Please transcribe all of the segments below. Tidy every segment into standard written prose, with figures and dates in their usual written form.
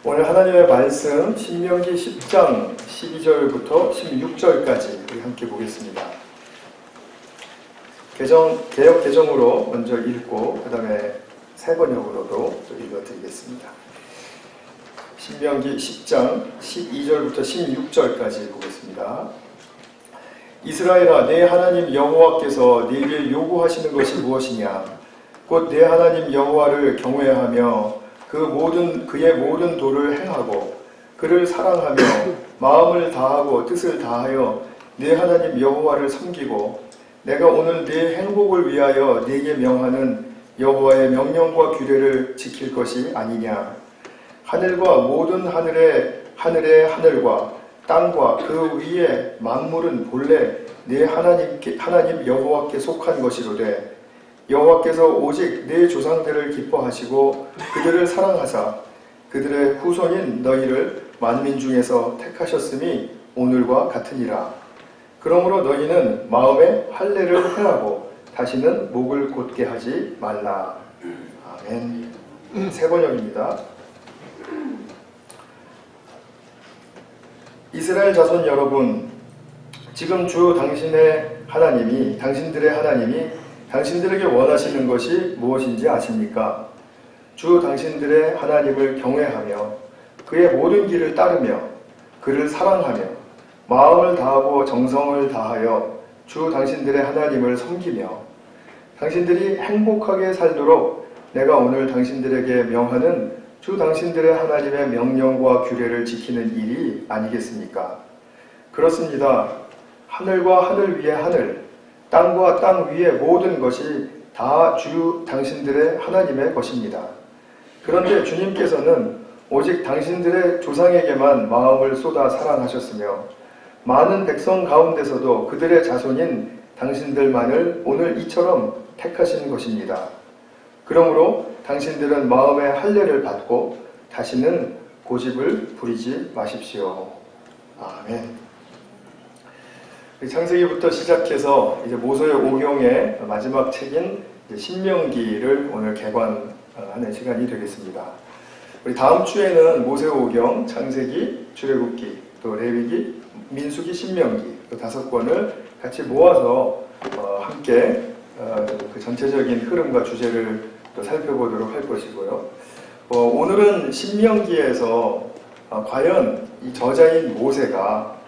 오늘 하나님의 말씀 신명기 10장 12절부터 16절까지 우리 함께 보겠습니다. 개역 개정으로 먼저 읽고 그 다음에 새 번역으로도 또 읽어드리겠습니다. 신명기 10장 12절부터 16절까지 보겠습니다. 이스라엘아, 내 하나님 여호와께서 네게 요구하시는 것이 무엇이냐? 곧 내 하나님 여호와를 경외하며 그의 모든 도를 행하고 그를 사랑하며 마음을 다하고 뜻을 다하여 내 하나님 여호와를 섬기고 내가 오늘 네 행복을 위하여 네게 명하는 여호와의 명령과 규례를 지킬 것이 아니냐. 하늘과 모든 하늘의 하늘과 땅과 그 위에 만물은 본래 내 하나님 여호와께 속한 것이로되 여호와께서 오직 내 조상들을 기뻐하시고 그들을 사랑하사 그들의 후손인 너희를 만민 중에서 택하셨음이 오늘과 같으니라. 그러므로 너희는 마음에 할례를 행하고 다시는 목을 곧게 하지 말라. 아멘. 새 번역입니다. 이스라엘 자손 여러분, 지금 주 당신들의 하나님이 당신들에게 원하시는 것이 무엇인지 아십니까? 주 당신들의 하나님을 경외하며 그의 모든 길을 따르며 그를 사랑하며 마음을 다하고 정성을 다하여 주 당신들의 하나님을 섬기며 당신들이 행복하게 살도록 내가 오늘 당신들에게 명하는 주 당신들의 하나님의 명령과 규례를 지키는 일이 아니겠습니까? 그렇습니다. 하늘과 하늘 위에 하늘, 땅과 땅 위의 모든 것이 다 주 당신들의 하나님의 것입니다. 그런데 주님께서는 오직 당신들의 조상에게만 마음을 쏟아 사랑하셨으며 많은 백성 가운데서도 그들의 자손인 당신들만을 오늘 이처럼 택하신 것입니다. 그러므로 당신들은 마음의 할례를 받고 다시는 고집을 부리지 마십시오. 아멘. 창세기부터 시작해서 이제 모세의 오경의 마지막 책인 신명기를 오늘 개관하는 시간이 되겠습니다. 우리 다음 주에는 모세오경, 창세기, 출애굽기, 또 레위기, 민수기, 신명기 또 5권을 같이 모아서 함께 그 전체적인 흐름과 주제를 또 살펴보도록 할 것이고요. 오늘은 신명기에서 과연 이 저자인 모세가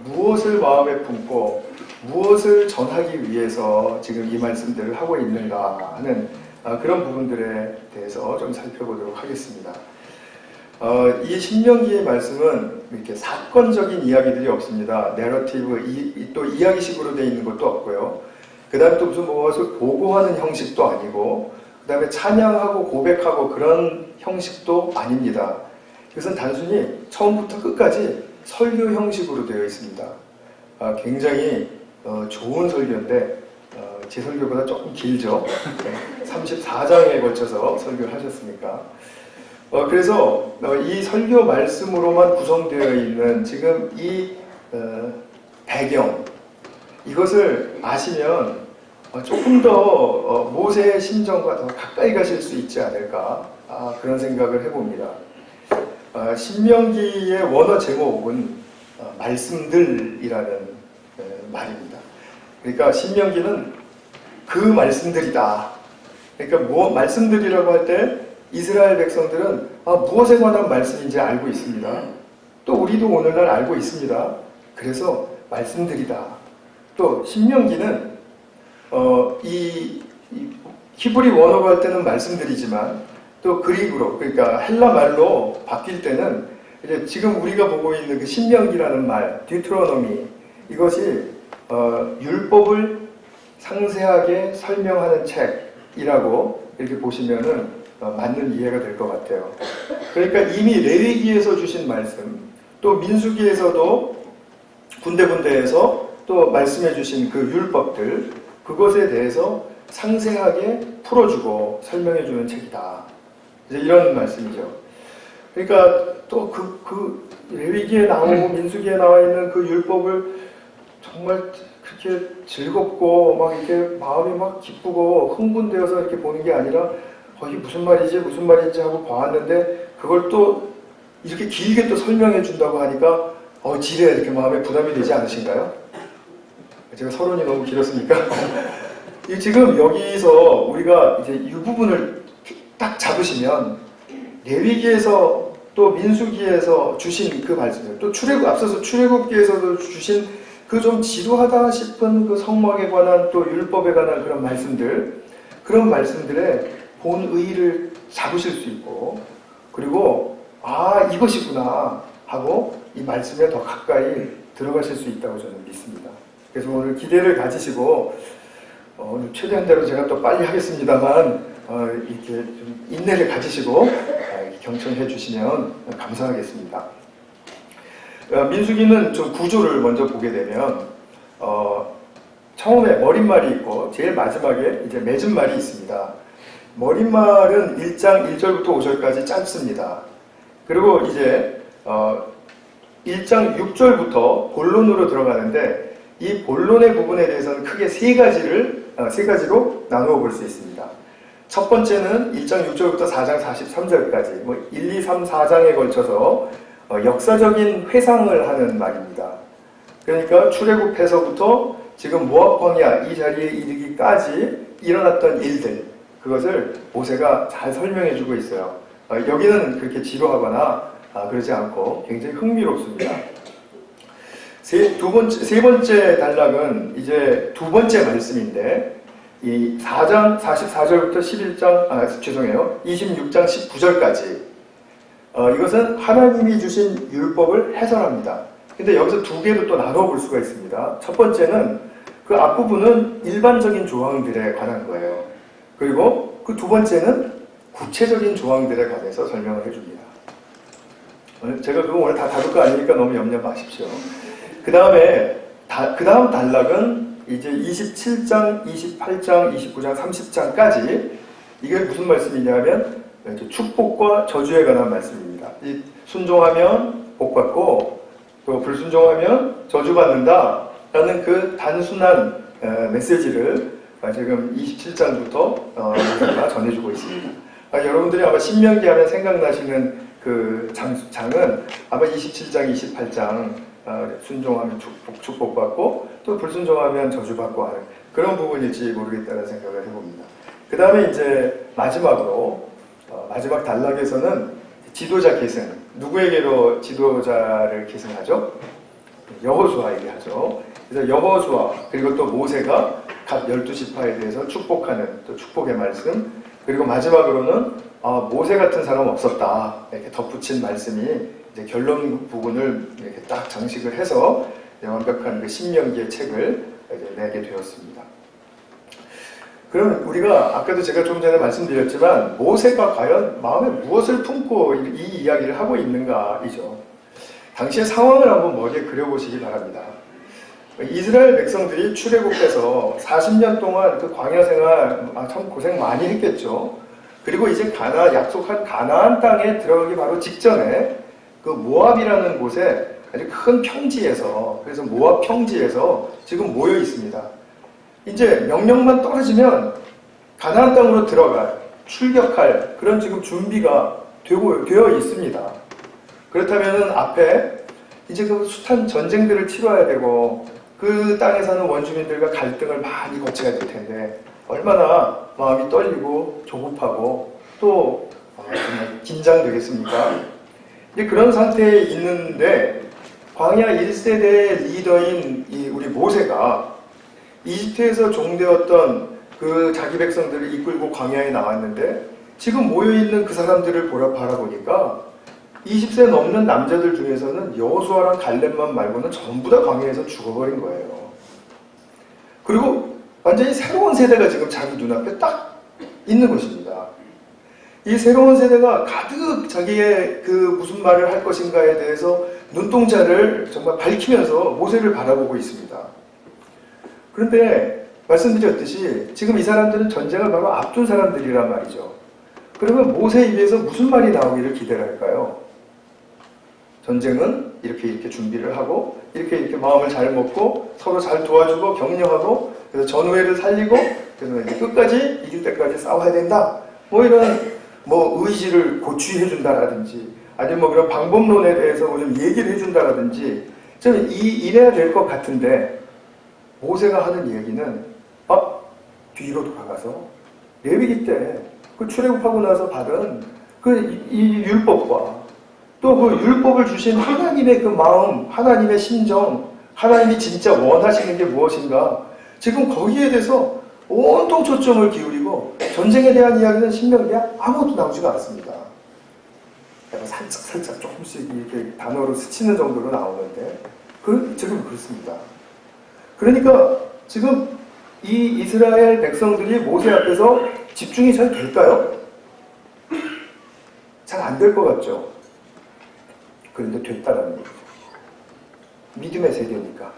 무엇을 마음에 품고 무엇을 전하기 위해서 지금 이 말씀들을 하고 있는가 하는 그런 부분들에 대해서 좀 살펴보도록 하겠습니다. 이 신명기의 말씀은 이렇게 사건적인 이야기들이 없습니다. 내러티브, 또 이야기식으로 되어 있는 것도 없고요. 그 다음에 또 무슨 무엇을 보고하는 형식도 아니고 그 다음에 찬양하고 고백하고 그런 형식도 아닙니다. 이것은 단순히 처음부터 끝까지 설교 형식으로 되어 있습니다. 굉장히 좋은 설교인데 제 설교보다 조금 길죠. 34장에 걸쳐서 설교를 하셨으니까. 그래서 이 설교 말씀으로만 구성되어 있는 지금 이 배경, 이것을 아시면 조금 더 모세의 심정과 더 가까이 가실 수 있지 않을까, 그런 생각을 해봅니다. 신명기의 원어 제목은 말씀들이라는 말입니다. 그러니까 신명기는 그 말씀들이다. 그러니까 말씀들이라고 할 때 이스라엘 백성들은 무엇에 관한 말씀인지 알고 있습니다. 또 우리도 오늘날 알고 있습니다. 그래서 말씀들이다. 또 신명기는 이 히브리 원어로 할 때는 말씀들이지만 또 그리그로, 그러니까 헬라 말로 바뀔 때는 이제 지금 우리가 보고 있는 그 신명기라는 말, 디트로노미, 이것이 율법을 상세하게 설명하는 책이라고 이렇게 보시면은 맞는 이해가 될 것 같아요. 그러니까 이미 레위기에서 주신 말씀, 또 민수기에서도 군데군데에서 또 말씀해 주신 그 율법들, 그것에 대해서 상세하게 풀어주고 설명해 주는 책이다. 이제 이런 말씀이죠. 그러니까 또 그 레위기에 나오고 민수기에 나와 있는 그 율법을 정말 그렇게 즐겁고 막 이렇게 마음이 막 기쁘고 흥분되어서 이렇게 보는 게 아니라 이게 무슨 말인지 하고 봐왔는데 그걸 또 이렇게 길게 또 설명해 준다고 하니까 지레 이렇게 마음에 부담이 되지 않으신가요? 제가 서론이 너무 길었으니까. 지금 여기서 우리가 이제 이 부분을 딱 잡으시면 레위기에서 또 민수기에서 주신 그 말씀들, 또 앞서서 출애굽기에서도 주신 그 좀 지루하다 싶은 그 성막에 관한 또 율법에 관한 그런 말씀들, 그런 말씀들의 본의를 잡으실 수 있고, 그리고 이것이구나 하고 이 말씀에 더 가까이 들어가실 수 있다고 저는 믿습니다. 그래서 오늘 기대를 가지시고 오늘 최대한 대로 제가 또 빨리 하겠습니다만 이렇게 좀 인내를 가지시고 경청해 주시면 감사하겠습니다. 민수기는 좀 구조를 먼저 보게 되면 처음에 머릿말이 있고 제일 마지막에 이제 맺은 말이 있습니다. 머릿말은 1장 1절부터 5절까지 짧습니다. 그리고 이제 1장 6절부터 본론으로 들어가는데 이 본론의 부분에 대해서는 크게 세 가지로 나누어 볼 수 있습니다. 첫 번째는 1장 6절부터 4장 43절까지 1, 2, 3, 4장에 걸쳐서 역사적인 회상을 하는 말입니다. 그러니까 출애굽해서부터 지금 모압 광야 이 자리에 이르기까지 일어났던 일들, 그것을 모세가 잘 설명해주고 있어요. 여기는 그렇게 지루하거나 그러지 않고 굉장히 흥미롭습니다. 세 번째 단락은 이제 두 번째 말씀인데 이 4장 44절부터 26장 19절까지 이것은 하나님이 주신 율법을 해설합니다. 근데 여기서 두 개로 또 나눠 볼 수가 있습니다. 첫 번째는 그 앞부분은 일반적인 조항들에 관한 거예요. 그리고 그 두 번째는 구체적인 조항들에 관해서 설명을 해줍니다. 제가 그거 오늘 다 다룰 거 아니니까 너무 염려 마십시오. 그 다음 단락은 이제 27장, 28장, 29장, 30장까지 이게 무슨 말씀이냐면 축복과 저주에 관한 말씀입니다. 이 순종하면 복받고 또 불순종하면 저주받는다 라는 그 단순한 메시지를 지금 27장부터 모세가 전해주고 있습니다. 여러분들이 아마 신명기 하면 생각나시는 그 장은 아마 27장, 28장 순종하면 축복받고 또 불순종하면 저주받고 하는 그런 부분일지 모르겠다는 생각을 해봅니다. 그 다음에 이제 마지막으로 마지막 단락에서는 지도자 계승, 누구에게로 지도자를 계승하죠? 여호수아에게 하죠. 그래서 여호수아 그리고 또 모세가 각 12지파에 대해서 축복하는 또 축복의 말씀, 그리고 마지막으로는 모세 같은 사람 없었다 이렇게 덧붙인 말씀이 이제 결론 부분을 이렇게 딱 장식을 해서 완벽한 그 신명기의 책을 이제 내게 되었습니다. 그럼 우리가 아까도 제가 좀 전에 말씀드렸지만 모세가 과연 마음에 무엇을 품고 이 이야기를 하고 있는가이죠. 당시의 상황을 한번 머리에 그려보시기 바랍니다. 이스라엘 백성들이 출애굽해서 40년 동안 그 광야 생활 참 고생 많이 했겠죠. 그리고 이제 약속한 가나안 땅에 들어가기 바로 직전에 그 모압이라는 곳에 아주 큰 평지에서, 그래서 모압 평지에서 지금 모여 있습니다. 이제 명령만 떨어지면 가나안 땅으로 출격할 그런 지금 준비가 되어 있습니다. 그렇다면 앞에 이제 그 숱한 전쟁들을 치러야 되고 그 땅에 사는 원주민들과 갈등을 많이 거쳐야 될 텐데 얼마나 마음이 떨리고 조급하고 또 정말 긴장되겠습니까? 그런 상태에 있는데 광야 1세대 리더인 우리 모세가 이집트에서 종되었던 그 자기 백성들을 이끌고 광야에 나왔는데 지금 모여있는 그 사람들을 바라보니까 20세 넘는 남자들 중에서는 여호수아랑 갈렙만 말고는 전부 다 광야에서 죽어버린 거예요. 그리고 완전히 새로운 세대가 지금 자기 눈앞에 딱 있는 것입니다. 이 새로운 세대가 가득 자기의 그 무슨 말을 할 것인가에 대해서 눈동자를 정말 밝히면서 모세를 바라보고 있습니다. 그런데 말씀드렸듯이 지금 이 사람들은 전쟁을 바로 앞둔 사람들이란 말이죠. 그러면 모세 입에서 무슨 말이 나오기를 기대할까요? 전쟁은 이렇게 준비를 하고 이렇게 마음을 잘 먹고 서로 잘 도와주고 격려하고 그래서 전우회를 살리고 그래서 끝까지 이길 때까지 싸워야 된다. 이런 뭐 의지를 고취해 준다라든지 아니면 뭐 그런 방법론에 대해서 좀 얘기를 해 준다라든지 저는 이래야 될 것 같은데 모세가 하는 얘기는 뒤로 돌아가서 레위기 때 그 출애굽하고 나서 받은 이 율법과 또 그 율법을 주신 하나님의 그 마음, 하나님의 심정, 하나님이 진짜 원하시는 게 무엇인가 지금 거기에 대해서 온통 초점을 기울이고 전쟁에 대한 이야기는 신명기에 아무것도 나오지가 않습니다. 살짝 조금씩 이렇게 단어로 스치는 정도로 나오는데 지금 그렇습니다. 그러니까 지금 이 이스라엘 백성들이 모세 앞에서 집중이 잘 될까요? 잘 안 될 것 같죠? 그런데 됐다라는 얘기죠. 믿음의 세대니까.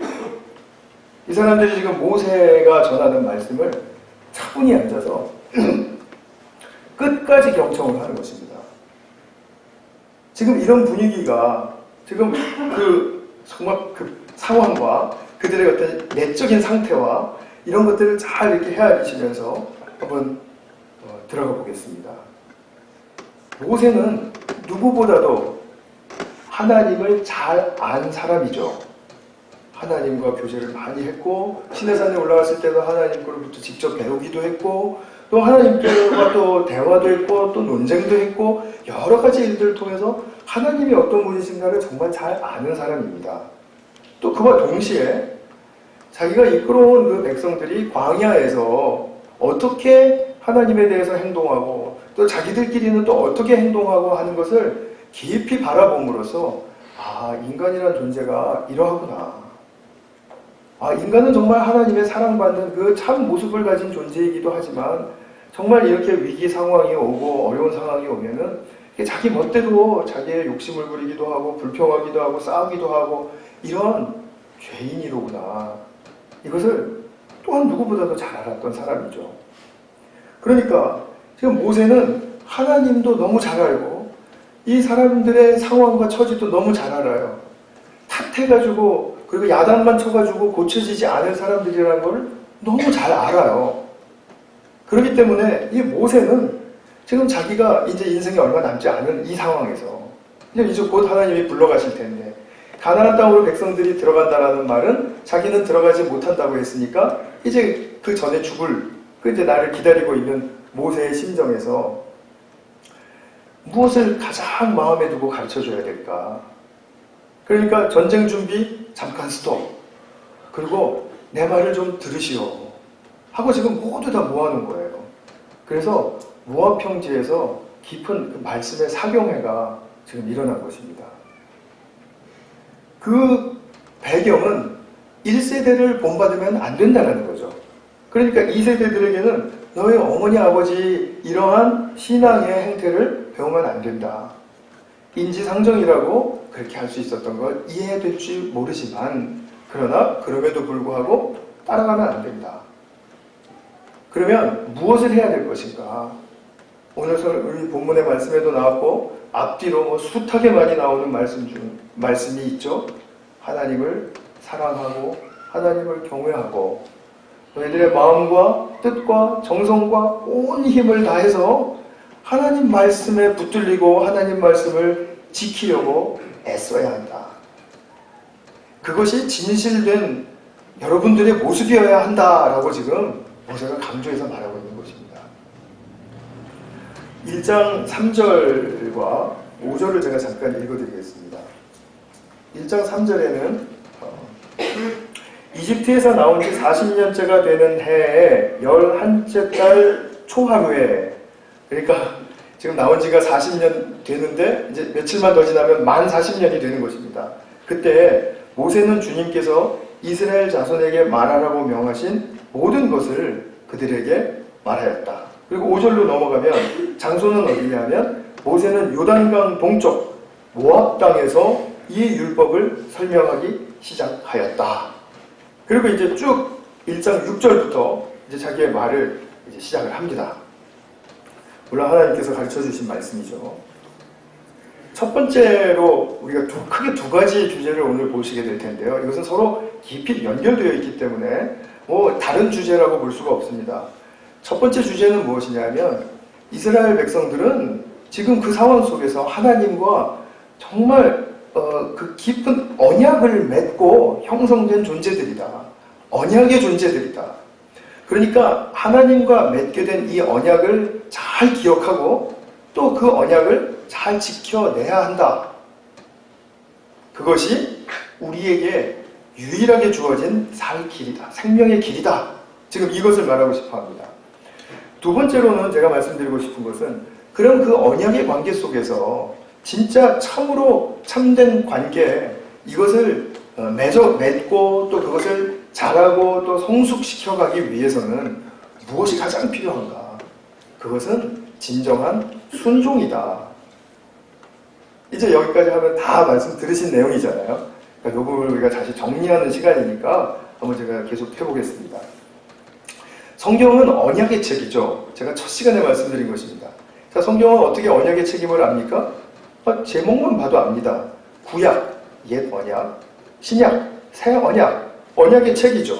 이 사람들이 지금 모세가 전하는 말씀을 차분히 앉아서 끝까지 경청을 하는 것입니다. 지금 이런 분위기가 지금 정말 그 상황과 그들의 어떤 내적인 상태와 이런 것들을 잘 이렇게 헤아리시면서 한번 들어가 보겠습니다. 모세는 누구보다도 하나님을 잘 안 사람이죠. 하나님과 교제를 많이 했고 시내산에 올라갔을 때도 하나님 거로부터 직접 배우기도 했고 또 하나님께와 또 대화도 했고 또 논쟁도 했고 여러 가지 일들을 통해서 하나님이 어떤 분이신가를 정말 잘 아는 사람입니다. 또 그와 동시에 자기가 이끌어온 그 백성들이 광야에서 어떻게 하나님에 대해서 행동하고 또 자기들끼리는 또 어떻게 행동하고 하는 것을 깊이 바라봄으로써 인간이라는 존재가 이러하구나. 인간은 정말 하나님의 사랑받는 그 참 모습을 가진 존재이기도 하지만 정말 이렇게 위기 상황이 오고 어려운 상황이 오면은 자기 멋대로 자기의 욕심을 부리기도 하고 불평하기도 하고 싸우기도 하고 이런 죄인이로구나. 이것을 또한 누구보다도 잘 알았던 사람이죠. 그러니까 지금 모세는 하나님도 너무 잘 알고 이 사람들의 상황과 처지도 너무 잘 알아요. 탓해가지고 그리고 야단만 쳐가지고 고쳐지지 않을 사람들이라는 걸 너무 잘 알아요. 그렇기 때문에 이 모세는 지금 자기가 이제 인생이 얼마 남지 않은 이 상황에서 이제 곧 하나님이 불러가실 텐데 가나안 땅으로 백성들이 들어간다라는 말은 자기는 들어가지 못한다고 했으니까 이제 그 전에 죽을 이제 나를 기다리고 있는 모세의 심정에서 무엇을 가장 마음에 두고 가르쳐줘야 될까? 그러니까 전쟁 준비 잠깐 스톱. 그리고 내 말을 좀 들으시오. 하고 지금 모두 다 모아놓은 거예요. 그래서 모압 평지에서 깊은 그 말씀의 사경회가 지금 일어난 것입니다. 그 배경은 1세대를 본받으면 안 된다는 거죠. 그러니까 2세대들에게는 너희 어머니 아버지 이러한 신앙의 행태를 배우면 안 된다. 인지상정이라고 그렇게 할 수 있었던 걸 이해될지 모르지만 그러나 그럼에도 불구하고 따라가면 안 된다. 그러면 무엇을 해야 될 것인가? 오늘 우리 본문의 말씀에도 나왔고 앞뒤로 숱하게 많이 나오는 말씀이 있죠. 하나님을 사랑하고 하나님을 경외하고 너희들의 마음과 뜻과 정성과 온 힘을 다해서 하나님 말씀에 붙들리고 하나님 말씀을 지키려고 애써야 한다. 그것이 진실된 여러분들의 모습이어야 한다라고 지금 모세가 강조해서 말하고 있는 것입니다. 1장 3절과 5절을 제가 잠깐 읽어드리겠습니다. 1장 3절에는 이집트에서 나온 지 40년째가 되는 해에 11째 달 초하루에 그러니까 지금 나온 지가 40년 되는데 이제 며칠만 더 지나면 만 40년이 되는 것입니다. 그때 모세는 주님께서 이스라엘 자손에게 말하라고 명하신 모든 것을 그들에게 말하였다. 그리고 5절로 넘어가면 장소는 어디냐면 모세는 요단강 동쪽 모압 땅에서 이 율법을 설명하기 시작하였다. 그리고 이제 쭉 1장 6절부터 이제 자기의 말을 이제 시작을 합니다. 물론 하나님께서 가르쳐 주신 말씀이죠. 첫 번째로 우리가 크게 두 가지 주제를 오늘 보시게 될 텐데요. 이것은 서로 깊이 연결되어 있기 때문에 다른 주제라고 볼 수가 없습니다. 첫 번째 주제는 무엇이냐면 이스라엘 백성들은 지금 그 상황 속에서 하나님과 정말 그 깊은 언약을 맺고 형성된 존재들이다. 언약의 존재들이다. 그러니까 하나님과 맺게 된 이 언약을 잘 기억하고 또 그 언약을 잘 지켜내야 한다. 그것이 우리에게 유일하게 주어진 살 길이다. 생명의 길이다. 지금 이것을 말하고 싶어 합니다. 두 번째로는 제가 말씀드리고 싶은 것은 그런 그 언약의 관계 속에서 진짜 참으로 참된 관계, 이것을 맺고 또 그것을 잘하고 또 성숙시켜가기 위해서는 무엇이 가장 필요한가? 그것은 진정한 순종이다. 이제 여기까지 하면 다 말씀 들으신 내용이잖아요. 그러니까 이 부분을 우리가 다시 정리하는 시간이니까 한번 제가 계속 해보겠습니다. 성경은 언약의 책이죠. 제가 첫 시간에 말씀드린 것입니다. 자, 성경은 어떻게 언약의 책임을 압니까? 제목만 봐도 압니다. 구약, 옛 언약, 신약, 새 언약, 언약의 책이죠.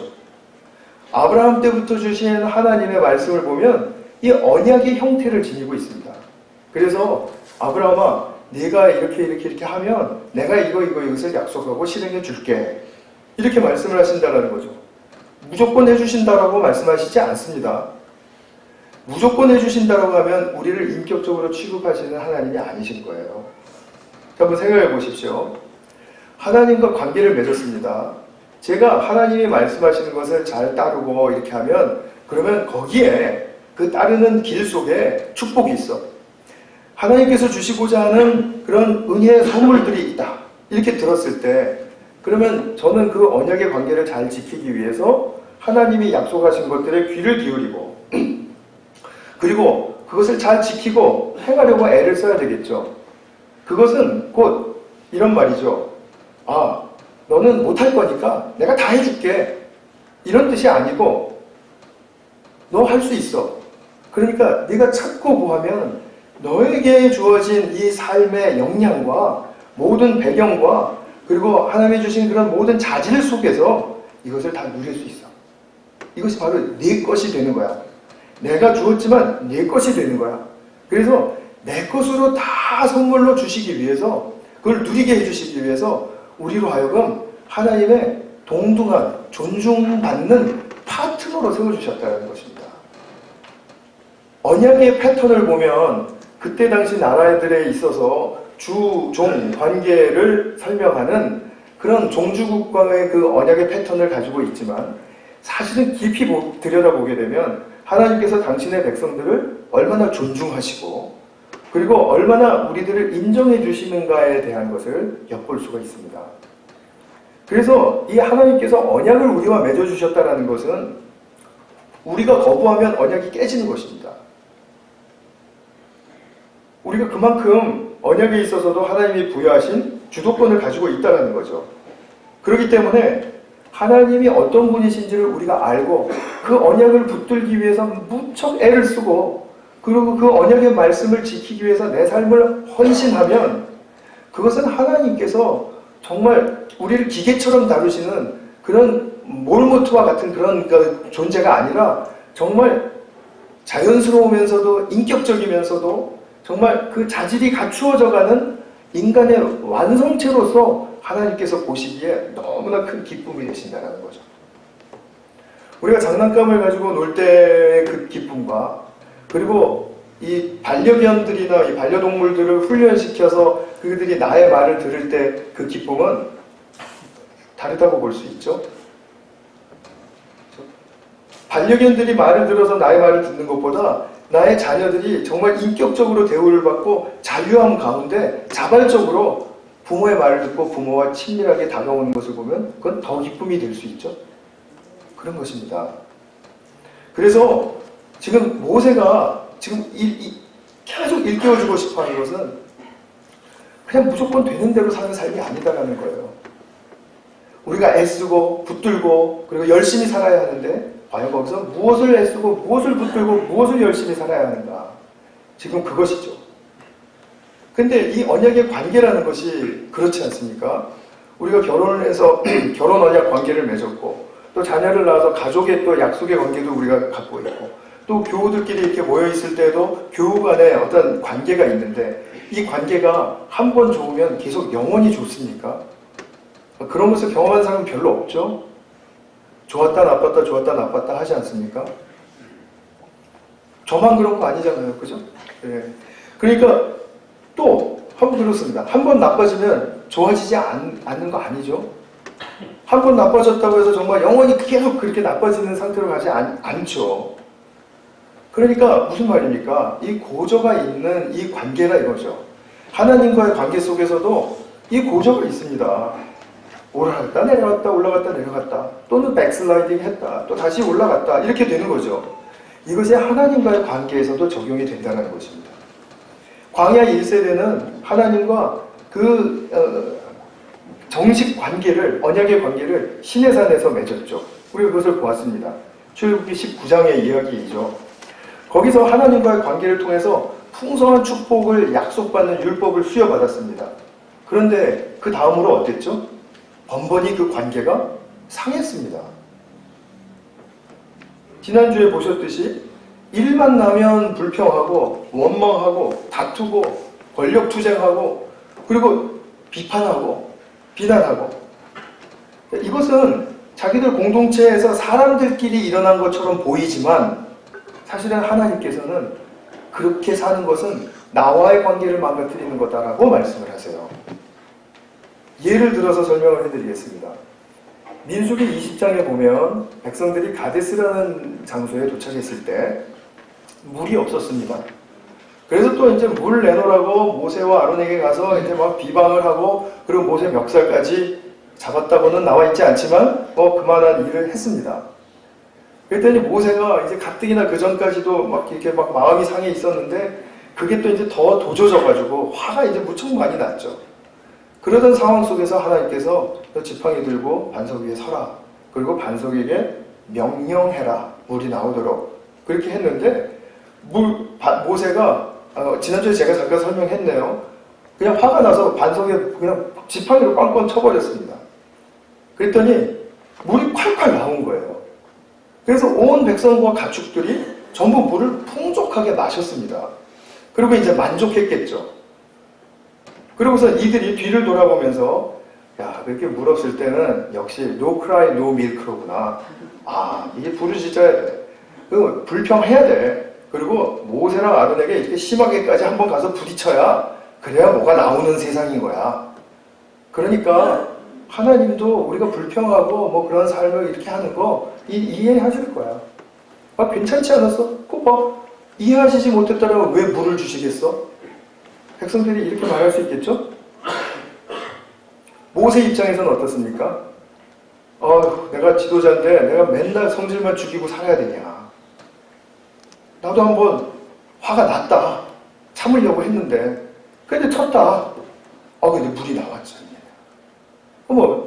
아브라함 때부터 주신 하나님의 말씀을 보면 이 언약의 형태를 지니고 있습니다. 그래서 아브라함아, 네가 이렇게 하면 내가 이것을 약속하고 실행해 줄게. 이렇게 말씀을 하신다는 거죠. 무조건 해주신다라고 말씀하시지 않습니다. 무조건 해주신다라고 하면 우리를 인격적으로 취급하시는 하나님이 아니신 거예요. 한번 생각해 보십시오. 하나님과 관계를 맺었습니다. 제가 하나님이 말씀하시는 것을 잘 따르고 이렇게 하면 그러면 거기에 그 따르는 길 속에 축복이 있어. 하나님께서 주시고자 하는 그런 은혜의 선물들이 있다. 이렇게 들었을 때 그러면 저는 그 언약의 관계를 잘 지키기 위해서 하나님이 약속하신 것들에 귀를 기울이고 그리고 그것을 잘 지키고 행하려고 애를 써야 되겠죠. 그것은 곧 이런 말이죠. 아, 너는 못할 거니까 내가 다 해줄게. 이런 뜻이 아니고 너 할 수 있어. 그러니까 네가 찾고 구하면 너에게 주어진 이 삶의 역량과 모든 배경과 그리고 하나님이 주신 그런 모든 자질 속에서 이것을 다 누릴 수 있어. 이것이 바로 네 것이 되는 거야. 내가 주었지만 네 것이 되는 거야. 그래서 내 것으로 다 선물로 주시기 위해서 그걸 누리게 해주시기 위해서 우리로 하여금 하나님의 동등한 존중받는 파트너로 세워주셨다는 것입니다. 언약의 패턴을 보면 그때 당시 나라들에 있어서 주종 관계를 설명하는 그런 종주국과의 그 언약의 패턴을 가지고 있지만 사실은 깊이 들여다보게 되면 하나님께서 당신의 백성들을 얼마나 존중하시고 그리고 얼마나 우리들을 인정해 주시는가에 대한 것을 엿볼 수가 있습니다. 그래서 이 하나님께서 언약을 우리와 맺어주셨다는 것은 우리가 거부하면 언약이 깨지는 것입니다. 우리가 그만큼 언약에 있어서도 하나님이 부여하신 주도권을 가지고 있다는 거죠. 그렇기 때문에 하나님이 어떤 분이신지를 우리가 알고 그 언약을 붙들기 위해서 무척 애를 쓰고 그리고 그 언약의 말씀을 지키기 위해서 내 삶을 헌신하면 그것은 하나님께서 정말 우리를 기계처럼 다루시는 그런 몰모트와 같은 그런 존재가 아니라 정말 자연스러우면서도 인격적이면서도 정말 그 자질이 갖추어져가는 인간의 완성체로서 하나님께서 보시기에 너무나 큰 기쁨이 되신다는 거죠. 우리가 장난감을 가지고 놀 때의 그 기쁨과 그리고 이 반려견들이나 이 반려동물들을 훈련시켜서 그들이 나의 말을 들을 때 그 기쁨은 다르다고 볼 수 있죠. 반려견들이 말을 들어서 나의 말을 듣는 것보다 나의 자녀들이 정말 인격적으로 대우를 받고 자유함 가운데 자발적으로 부모의 말을 듣고 부모와 친밀하게 다가오는 것을 보면 그건 더 기쁨이 될 수 있죠. 그런 것입니다. 그래서 지금 모세가 지금 계속 일깨워주고 싶어 하는 것은 그냥 무조건 되는 대로 사는 삶이 아니다라는 거예요. 우리가 애쓰고 붙들고 그리고 열심히 살아야 하는데 과연 거기서 무엇을 애쓰고 무엇을 붙들고 무엇을 열심히 살아야 하는가. 지금 그것이죠. 근데 이 언약의 관계라는 것이 그렇지 않습니까? 우리가 결혼을 해서 결혼 언약 관계를 맺었고 또 자녀를 낳아서 가족의 또 약속의 관계도 우리가 갖고 있고 또 교우들끼리 이렇게 모여 있을 때도 교우 간에 어떤 관계가 있는데 이 관계가 한 번 좋으면 계속 영원히 좋습니까? 그런 것을 경험한 사람은 별로 없죠? 좋았다 나빴다 좋았다 나빴다 하지 않습니까? 저만 그런 거 아니잖아요. 그죠? 네. 그러니까 또 한 번 그렇습니다. 한 번 나빠지면 좋아지지 않는 거 아니죠? 한 번 나빠졌다고 해서 정말 영원히 계속 그렇게 나빠지는 상태로 가지 않죠. 그러니까 무슨 말입니까? 이 고저가 있는 이 관계라 이거죠. 하나님과의 관계 속에서도 이 고저가 있습니다. 올라갔다 내려갔다 올라갔다 내려갔다 또는 백슬라이딩 했다 또 다시 올라갔다 이렇게 되는 거죠. 이것이 하나님과의 관계에서도 적용이 된다는 것입니다. 광야 1세대는 하나님과 그 정식 관계를 언약의 관계를 시내산에서 맺었죠. 우리가 그것을 보았습니다. 출애굽기 19장의 이야기이죠. 거기서 하나님과의 관계를 통해서 풍성한 축복을 약속받는 율법을 수여받았습니다. 그런데 그 다음으로 어땠죠? 번번이 그 관계가 상했습니다. 지난주에 보셨듯이 일만 나면 불평하고 원망하고 다투고 권력투쟁하고 그리고 비판하고 비난하고 이것은 자기들 공동체에서 사람들끼리 일어난 것처럼 보이지만 사실은 하나님께서는 그렇게 사는 것은 나와의 관계를 망가뜨리는 거다라고 말씀을 하세요. 예를 들어서 설명을 해드리겠습니다. 민수기 20장에 보면 백성들이 가데스라는 장소에 도착했을 때 물이 없었습니다. 그래서 또 이제 물 내놓으라고 모세와 아론에게 가서 이제 막 비방을 하고 그리고 모세 멱살까지 잡았다고는 나와 있지 않지만 그만한 일을 했습니다. 그랬더니 모세가 이제 가뜩이나 그 전까지도 막 이렇게 막 마음이 상해 있었는데 그게 또 이제 더 도져져가지고 화가 이제 무척 많이 났죠. 그러던 상황 속에서 하나님께서 너 지팡이 들고 반석 위에 서라. 그리고 반석에게 명령해라. 물이 나오도록. 그렇게 했는데 모세가 지난주에 제가 잠깐 설명했네요. 그냥 화가 나서 반석에 그냥 지팡이로 꽝꽝 쳐버렸습니다. 그랬더니 물이 콸콸 나온 거예요. 그래서 온 백성과 가축들이 전부 물을 풍족하게 마셨습니다. 그리고 이제 만족했겠죠. 그러고서 이들이 뒤를 돌아보면서 야, 그렇게 물 없을 때는 역시 no cry, no milk로구나. 아, 이게 부르짖어야 돼. 불평해야 돼. 그리고 모세랑 아론에게 이렇게 심하게까지 한번 가서 부딪혀야 그래야 뭐가 나오는 세상인 거야. 그러니까 하나님도 우리가 불평하고 뭐 그런 삶을 이렇게 하는 거 이해하실 거야. 아, 괜찮지 않았어? 그거 봐. 이해하시지 못했다면 왜 물을 주시겠어? 백성들이 이렇게 말할 수 있겠죠? 모세 입장에서는 어떻습니까? 내가 지도자인데 내가 맨날 성질만 죽이고 살아야 되냐. 나도 한번 화가 났다. 참으려고 했는데 근데 쳤다. 근데 물이 나왔지.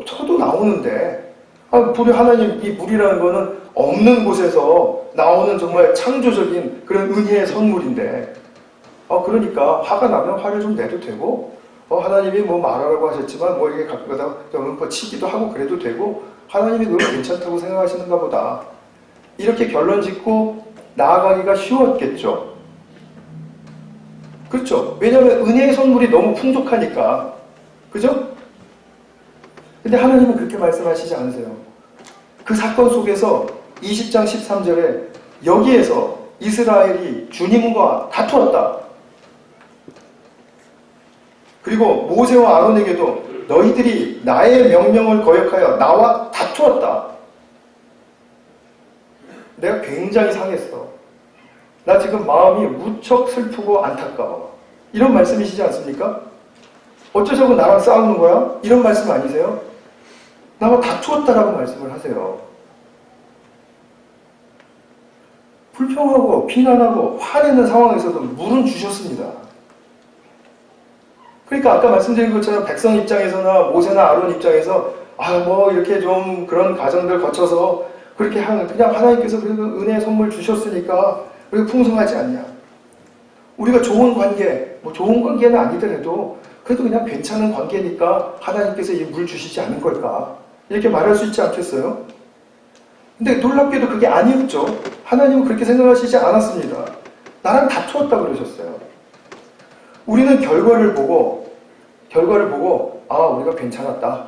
쳐도 나오는데 불이 하나님 이 물이라는 거는 없는 곳에서 나오는 정말 창조적인 그런 은혜의 선물인데 그러니까 화가 나면 화를 좀 내도 되고 하나님이 뭐 말하라고 하셨지만 뭐 이렇게 가끔가다 좀 치기도 하고 그래도 되고 하나님이 그걸 괜찮다고 생각하시는가 보다. 이렇게 결론 짓고 나아가기가 쉬웠겠죠. 그렇죠. 왜냐하면 은혜의 선물이 너무 풍족하니까. 그죠? 근데 하나님은 그렇게 말씀하시지 않으세요. 그 사건 속에서 20장 13절에 여기에서 이스라엘이 주님과 다투었다. 그리고 모세와 아론에게도 너희들이 나의 명령을 거역하여 나와 다투었다. 내가 굉장히 상했어. 나 지금 마음이 무척 슬프고 안타까워. 이런 말씀이시지 않습니까? 어쩌자고 나랑 싸우는 거야? 이런 말씀 아니세요? 나와 다투었다라고 말씀을 하세요. 불평하고 비난하고 화내는 상황에서도 물은 주셨습니다. 그러니까 아까 말씀드린 것처럼 백성 입장에서나 모세나 아론 입장에서 이렇게 좀 그런 과정들 거쳐서 그렇게 하는 그냥 하나님께서 그래도 은혜의 선물 주셨으니까 우리가 풍성하지 않냐. 우리가 좋은 관계, 좋은 관계는 아니더라도 그래도 그냥 괜찮은 관계니까 하나님께서 이 물 주시지 않은 걸까? 이렇게 말할 수 있지 않겠어요? 근데 놀랍게도 그게 아니었죠. 하나님은 그렇게 생각하시지 않았습니다. 나랑 다투었다 그러셨어요. 우리는 결과를 보고 아, 우리가 괜찮았다.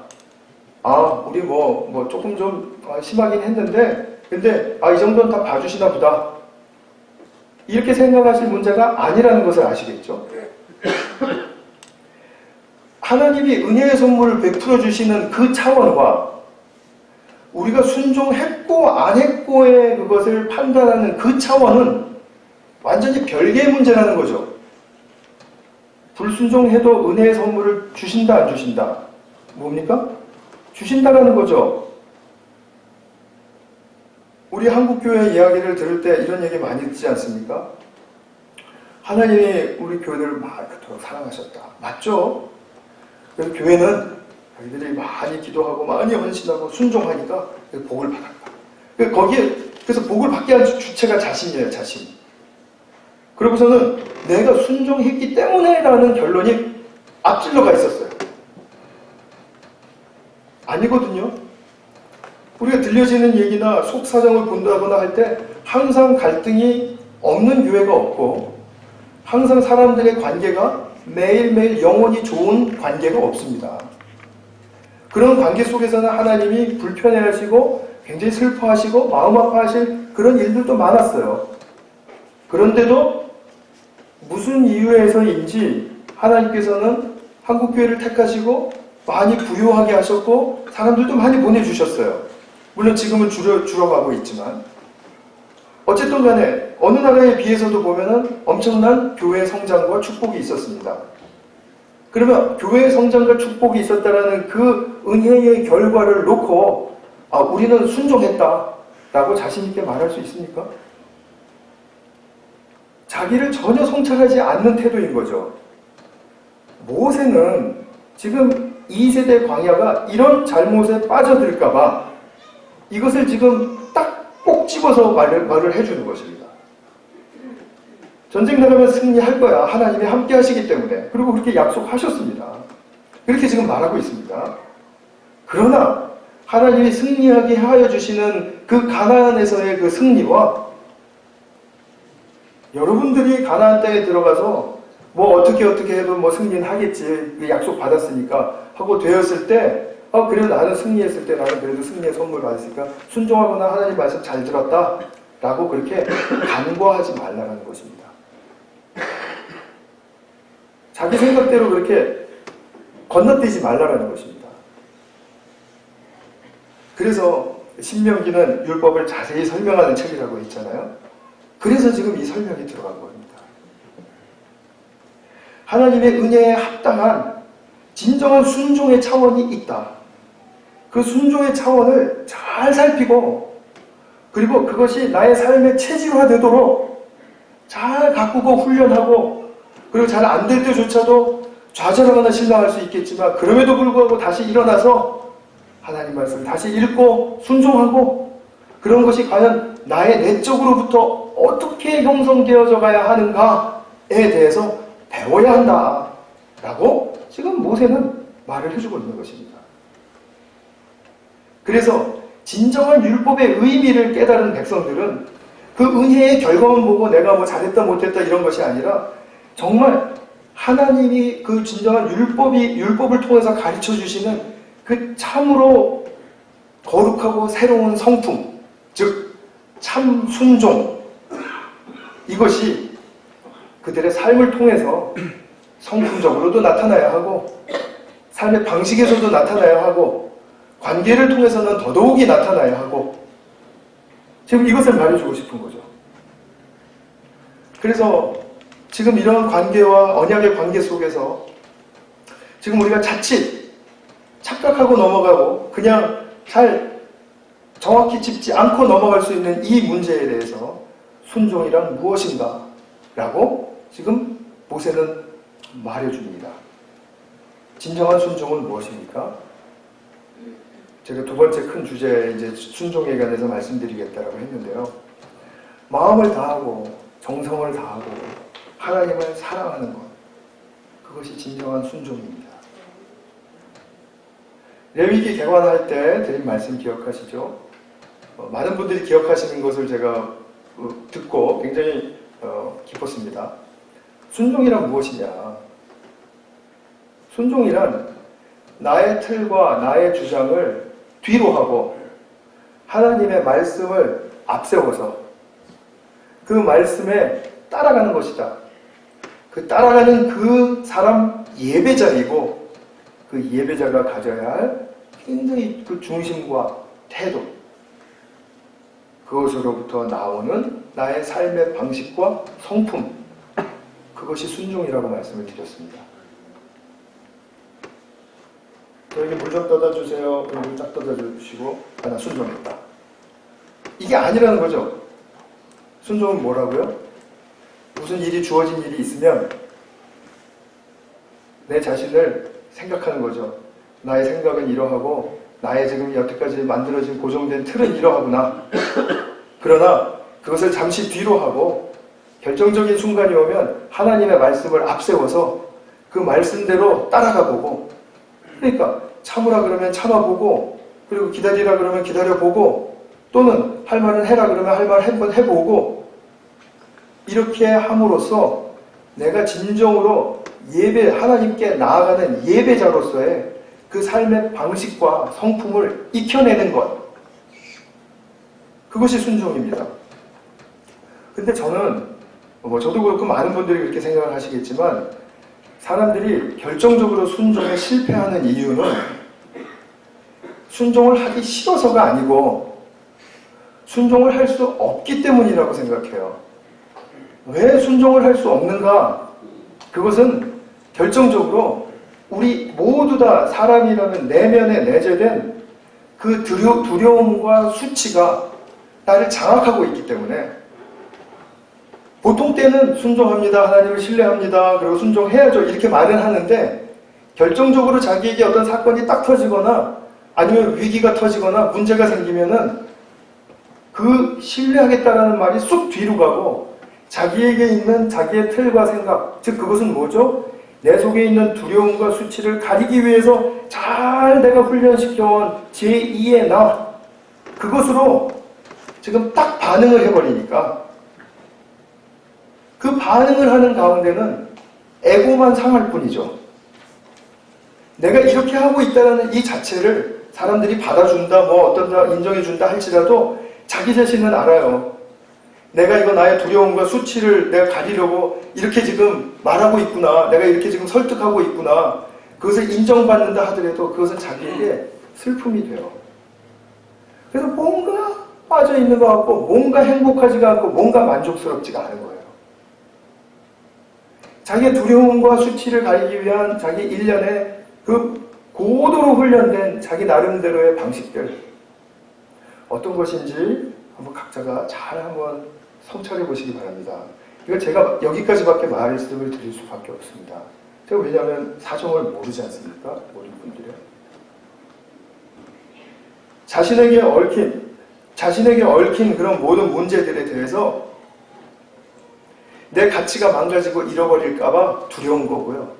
아, 우리 뭐 조금 좀 심하긴 했는데 근데 이 정도는 다 봐주시나 보다. 이렇게 생각하실 문제가 아니라는 것을 아시겠죠? 하나님이 은혜의 선물을 베풀어 주시는 그 차원과 우리가 순종했고 안 했고의 그것을 판단하는 그 차원은 완전히 별개의 문제라는 거죠. 불순종해도 은혜의 선물을 주신다 안 주신다? 뭡니까? 주신다라는 거죠. 우리 한국교회 이야기를 들을 때 이런 얘기 많이 듣지 않습니까? 하나님이 우리 교회를 그토록 사랑하셨다. 맞죠? 그래서 교회는 저희들이 많이 기도하고 많이 헌신하고 순종하니까 복을 받았다. 그래서 복을 받게 한 주체가 자신이에요, 자신. 그러고서는 내가 순종했기 때문에 라는 결론이 앞질러가 있었어요. 아니거든요. 우리가 들려지는 얘기나 속사정을 본다거나 할 때 항상 갈등이 없는 교회가 없고 항상 사람들의 관계가 매일매일 영원히 좋은 관계가 없습니다. 그런 관계 속에서는 하나님이 불편해하시고 굉장히 슬퍼하시고 마음 아파하실 그런 일들도 많았어요. 그런데도 무슨 이유에서인지 하나님께서는 한국교회를 택하시고 많이 부유하게 하셨고 사람들도 많이 보내주셨어요. 물론 지금은 줄어가고 있지만 어쨌든 간에 어느 나라에 비해서도 보면은 엄청난 교회 성장과 축복이 있었습니다. 그러면 교회 성장과 축복이 있었다라는 그 은혜의 결과를 놓고 우리는 순종했다라고 자신 있게 말할 수 있습니까? 자기를 전혀 성찰하지 않는 태도인 거죠. 모세는 지금 2세대 광야가 이런 잘못에 빠져들까봐 이것을 지금 딱 꼭 집어서 말을 해주는 것입니다. 전쟁 나가면 승리할 거야. 하나님이 함께 하시기 때문에. 그리고 그렇게 약속하셨습니다. 그렇게 지금 말하고 있습니다. 그러나 하나님이 승리하게 하여 주시는 그 가나안에서의 그 승리와 여러분들이 가나안 땅에 들어가서 뭐 어떻게 해도 뭐 승리는 하겠지. 약속 받았으니까 하고 되었을 때 그래도 나는 승리했을 때 나는 그래도 승리의 선물 받았으니까 순종하거나 하나님 말씀 잘 들었다 라고 그렇게 간과하지 말라는 것입니다. 자기 생각대로 그렇게 건너뛰지 말라는 것입니다. 그래서 신명기는 율법을 자세히 설명하는 책이라고 했잖아요. 그래서 지금 이 설명이 들어간 겁니다. 하나님의 은혜에 합당한 진정한 순종의 차원이 있다. 그 순종의 차원을 잘 살피고 그리고 그것이 나의 삶의 체질화되도록 잘 가꾸고 훈련하고 그리고 잘 안 될 때조차도 좌절하거나 실망할 수 있겠지만 그럼에도 불구하고 다시 일어나서 하나님 말씀 다시 읽고 순종하고 그런 것이 과연 나의 내적으로부터 어떻게 형성되어져 가야 하는가에 대해서 배워야 한다 라고 지금 모세는 말을 해주고 있는 것입니다. 그래서 진정한 율법의 의미를 깨달은 백성들은 그 은혜의 결과만 보고 내가 뭐 잘했다 못했다 이런 것이 아니라 정말 하나님이 그 진정한 율법을 통해서 가르쳐 주시는 그 참으로 거룩하고 새로운 성품, 즉 참 순종, 이것이 그들의 삶을 통해서 성품적으로도 나타나야 하고 삶의 방식에서도 나타나야 하고 관계를 통해서는 더더욱이 나타나야 하고 지금 이것을 말해주고 싶은 거죠. 그래서 지금 이런 관계와 언약의 관계 속에서 지금 우리가 자칫 착각하고 넘어가고 그냥 잘 정확히 짚지 않고 넘어갈 수 있는 이 문제에 대해서 순종이란 무엇인가 라고 지금 모세는 말해줍니다. 진정한 순종은 무엇입니까? 제가 두 번째 큰 주제 이제 순종에 관해서 말씀드리겠다라고 했는데요. 마음을 다하고 정성을 다하고 하나님을 사랑하는 것, 그것이 진정한 순종입니다. 레위기 개관할 때 드린 말씀 기억하시죠? 많은 분들이 기억하시는 것을 제가 듣고 굉장히 기뻤습니다. 순종이란 무엇이냐? 순종이란 나의 틀과 나의 주장을 뒤로 하고 하나님의 말씀을 앞세워서 그 말씀에 따라가는 것이다. 그 따라가는 그 사람 예배자이고 그 예배자가 가져야 할 굉장히 그 중심과 태도, 그것으로부터 나오는 나의 삶의 방식과 성품, 그것이 순종이라고 말씀을 드렸습니다. 저에게 물 좀 떠다 주세요. 물 딱 떠다 주시고 나 순종했다. 이게 아니라는 거죠. 순종은 뭐라고요? 무슨 일이 주어진 일이 있으면 내 자신을 생각하는 거죠. 나의 생각은 이러하고 나의 지금 여태까지 만들어진 고정된 틀은 이러하구나. 그러나 그것을 잠시 뒤로 하고 결정적인 순간이 오면 하나님의 말씀을 앞세워서 그 말씀대로 따라가 보고, 그러니까 참으라 그러면 참아보고, 그리고 기다리라 그러면 기다려보고, 또는 할 말은 해라 그러면 할 말 한번 해보고, 이렇게 함으로써 내가 진정으로 하나님께 나아가는 예배자로서의 그 삶의 방식과 성품을 익혀내는 것, 그것이 순종입니다. 근데 저는 저도 그렇고 많은 분들이 그렇게 생각을 하시겠지만, 사람들이 결정적으로 순종에 실패하는 이유는 순종을 하기 싫어서가 아니고 순종을 할 수 없기 때문이라고 생각해요. 왜 순종을 할 수 없는가? 그것은 결정적으로 우리 모두 다 사람이라는 내면에 내재된 그 두려움과 수치가 나를 장악하고 있기 때문에, 보통 때는 순종합니다, 하나님을 신뢰합니다, 그리고 순종해야죠, 이렇게 말은 하는데, 결정적으로 자기에게 어떤 사건이 딱 터지거나 아니면 위기가 터지거나 문제가 생기면은 그 신뢰하겠다라는 말이 쑥 뒤로 가고 자기에게 있는 자기의 틀과 생각, 즉 그것은 뭐죠? 내 속에 있는 두려움과 수치를 가리기 위해서 잘 내가 훈련시켜온 제2의 나, 그것으로 지금 딱 반응을 해버리니까 그 반응을 하는 가운데는 에고만 상할 뿐이죠. 내가 이렇게 하고 있다는 이 자체를 사람들이 받아준다, 어떤다, 인정해준다 할지라도 자기 자신은 알아요. 내가 이거 나의 두려움과 수치를 내가 가리려고 이렇게 지금 말하고 있구나, 내가 이렇게 지금 설득하고 있구나, 그것을 인정받는다 하더라도 그것은 자기에게 슬픔이 돼요. 그래서 뭔가 빠져있는 것 같고 뭔가 행복하지가 않고 뭔가 만족스럽지가 않은 거예요. 자기의 두려움과 수치를 가리기 위한 자기 일련의 그 고도로 훈련된 자기 나름대로의 방식들, 어떤 것인지 한번 각자가 잘 한번 성찰해 보시기 바랍니다. 이거 제가 여기까지밖에 말씀을 드릴 수밖에 없습니다. 제가 왜냐하면 사정을 모르지 않습니까? 모든 분들이. 자신에게 얽힌 그런 모든 문제들에 대해서 내 가치가 망가지고 잃어버릴까봐 두려운 거고요.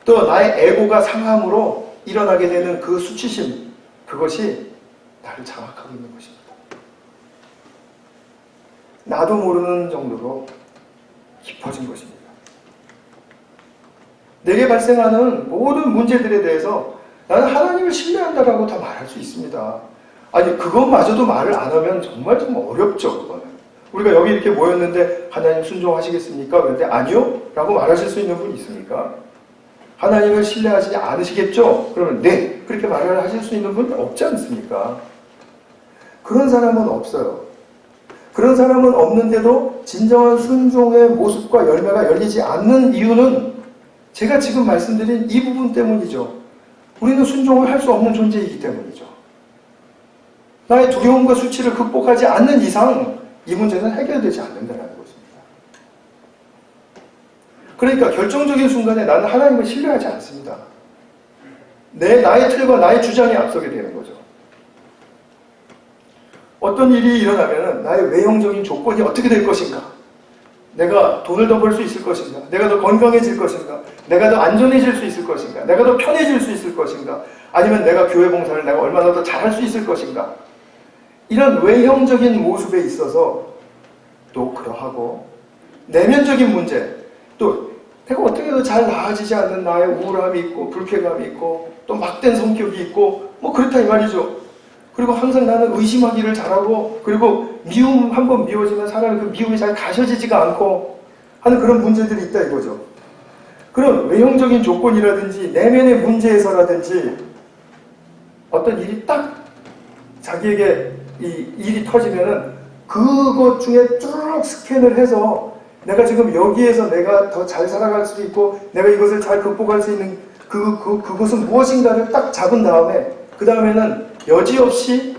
또 나의 에고가 상함으로 일어나게 되는 그 수치심, 그것이 나를 장악하고 있는 것입니다. 나도 모르는 정도로 깊어진 것입니다. 내게 발생하는 모든 문제들에 대해서 나는 하나님을 신뢰한다라고 다 말할 수 있습니다. 아니, 그것마저도 말을 안 하면 정말 좀 어렵죠, 그거는. 우리가 여기 이렇게 모였는데 하나님 순종하시겠습니까? 그런데 아니요? 라고 말하실 수 있는 분이 있습니까? 하나님을 신뢰하지 않으시겠죠? 그러면 네, 그렇게 말을 하실 수 있는 분 없지 않습니까? 그런 사람은 없어요. 그런 사람은 없는데도 진정한 순종의 모습과 열매가 열리지 않는 이유는 제가 지금 말씀드린 이 부분 때문이죠. 우리는 순종을 할 수 없는 존재이기 때문이죠. 나의 두려움과 수치를 극복하지 않는 이상 이 문제는 해결되지 않는다는 것입니다. 그러니까 결정적인 순간에 나는 하나님을 신뢰하지 않습니다. 나의 틀과 나의 주장이 앞서게 되는 거죠. 어떤 일이 일어나면 나의 외형적인 조건이 어떻게 될 것인가? 내가 돈을 더 벌 수 있을 것인가? 내가 더 건강해질 것인가? 내가 더 안전해질 수 있을 것인가? 내가 더 편해질 수 있을 것인가? 아니면 내가 교회 봉사를 내가 얼마나 더 잘할 수 있을 것인가? 이런 외형적인 모습에 있어서 또 그러하고 내면적인 문제, 또 내가 어떻게 해도 잘 나아지지 않는 나의 우울함이 있고 불쾌감이 있고 또 막된 성격이 있고 뭐 그렇다 이 말이죠. 그리고 항상 나는 의심하기를 잘하고 그리고 미움 한번 미워지면 사람이 그 미움이 잘 가셔지지가 않고 하는 그런 문제들이 있다 이거죠. 그런 외형적인 조건이라든지 내면의 문제에서라든지 어떤 일이 딱 자기에게 이 일이 터지면은 그것 중에 쭉 스캔을 해서 내가 지금 여기에서 내가 더 잘 살아갈 수 있고 내가 이것을 잘 극복할 수 있는 그것은 무엇인가를 딱 잡은 다음에 그 다음에는 여지없이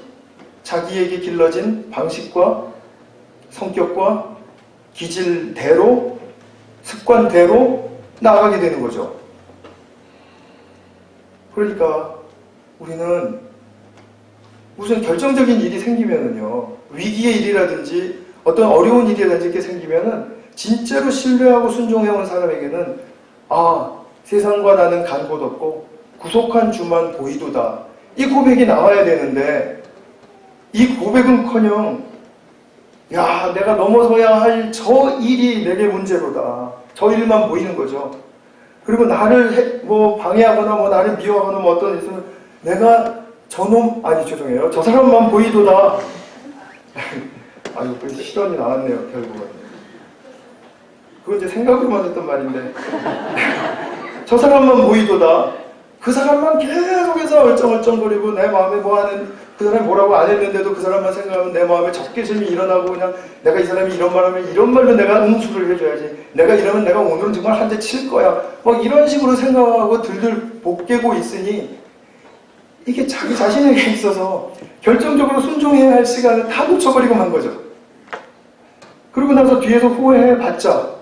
자기에게 길러진 방식과 성격과 기질대로 습관대로 나아가게 되는 거죠. 그러니까 우리는 무슨 결정적인 일이 생기면은요, 위기의 일이라든지 어떤 어려운 일이라든지 이렇게 생기면은 진짜로 신뢰하고 순종해온 사람에게는 세상과 나는 간 곳 없고 구속한 주만 보이도다. 이 고백이 나와야 되는데 이 고백은커녕 내가 넘어서야 할 저 일이 내게 문제로다. 저 일만 보이는 거죠. 그리고 나를 방해하거나 나를 미워하거나 어떤 있으면 내가 저 사람만 보이도다. 또 실언이 나왔네요, 결국은. 그건 이제 생각으로만 했던 말인데. 저 사람만 보이도다. 그 사람만 계속해서 얼쩡얼쩡거리고 내 마음에 그 사람이 뭐라고 안 했는데도 그 사람만 생각하면 내 마음에 적개심이 일어나고 그냥 내가 이 사람이 이런 말 하면 이런 말로 내가 응수를 해줘야지. 내가 이러면 내가 오늘은 정말 한 대 칠 거야. 이런 식으로 생각하고 들들 복개고 있으니 이게 자기 자신에게 있어서 결정적으로 순종해야 할 시간을 다 놓쳐버리고 만 거죠. 그러고 나서 뒤에서 후회해봤자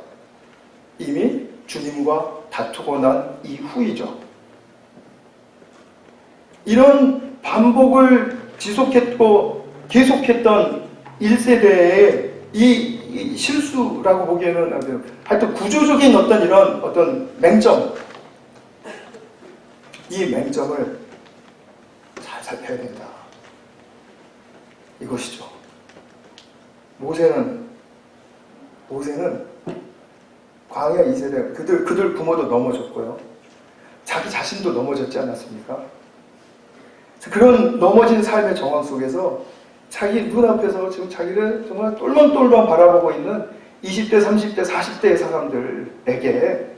이미 주님과 다투고 난 이후이죠. 이런 반복을 지속했고 계속했던 1세대의 이 실수라고 보기에는 하여튼 구조적인 어떤 맹점, 이 맹점을 잘 살펴야 된다. 이것이죠. 모세는 광야 2세대 그들 부모도 넘어졌고요. 자기 자신도 넘어졌지 않았습니까? 그런 넘어진 삶의 정황 속에서 자기 눈앞에서 지금 자기를 정말 똘망똘망 바라보고 있는 20대, 30대, 40대의 사람들에게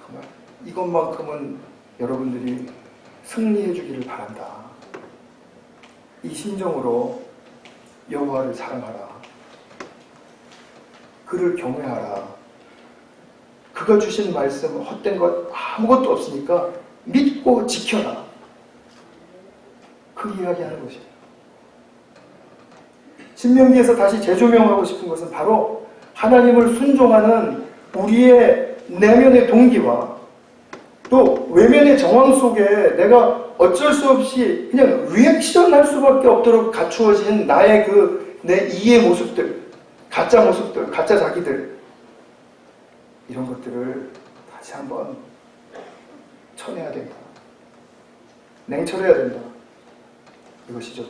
정말 이것만큼은 여러분들이 승리해 주기를 바란다. 이 심정으로 여호와를 사랑하라. 그를 경외하라. 그가 주신 말씀 헛된 것 아무것도 없으니까 믿고 지켜라. 그 이야기하는 것이에요. 신명기에서 다시 재조명하고 싶은 것은 바로 하나님을 순종하는 우리의 내면의 동기와 또 외면의 정황 속에 내가 어쩔 수 없이 그냥 리액션 할 수밖에 없도록 갖추어진 나의 내 이의 모습들, 가짜 모습들, 가짜 자기들, 이런 것들을 다시 한번 쳐내야 된다. 냉철해야 된다. 이것이죠.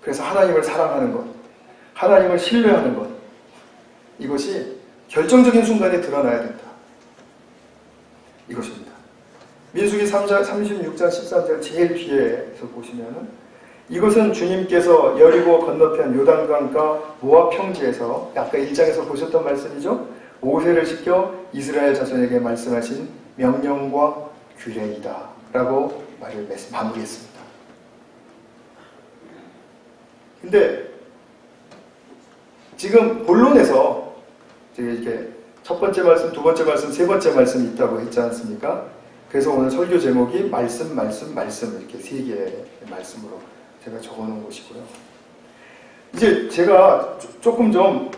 그래서 하나님을 사랑하는 것, 하나님을 신뢰하는 것, 이것이 결정적인 순간에 드러나야 된다. 이것입니다. 민수기 36장 13절 제일 뒤에서 보시면은 이것은 주님께서 여리고 건너편 요단강가 모압 평지에서 아까 1장에서 보셨던 말씀이죠. 모세를 시켜 이스라엘 자손에게 말씀하신 명령과 규례이다 라고 말을 마무리했습니다. 근데 지금 본론에서 이렇게 첫 번째 말씀, 두 번째 말씀, 세 번째 말씀이 있다고 했지 않습니까? 그래서 오늘 설교 제목이 말씀 이렇게 세 개의 말씀으로 제가 적어놓은 것이고요. 이제 제가 조금 좀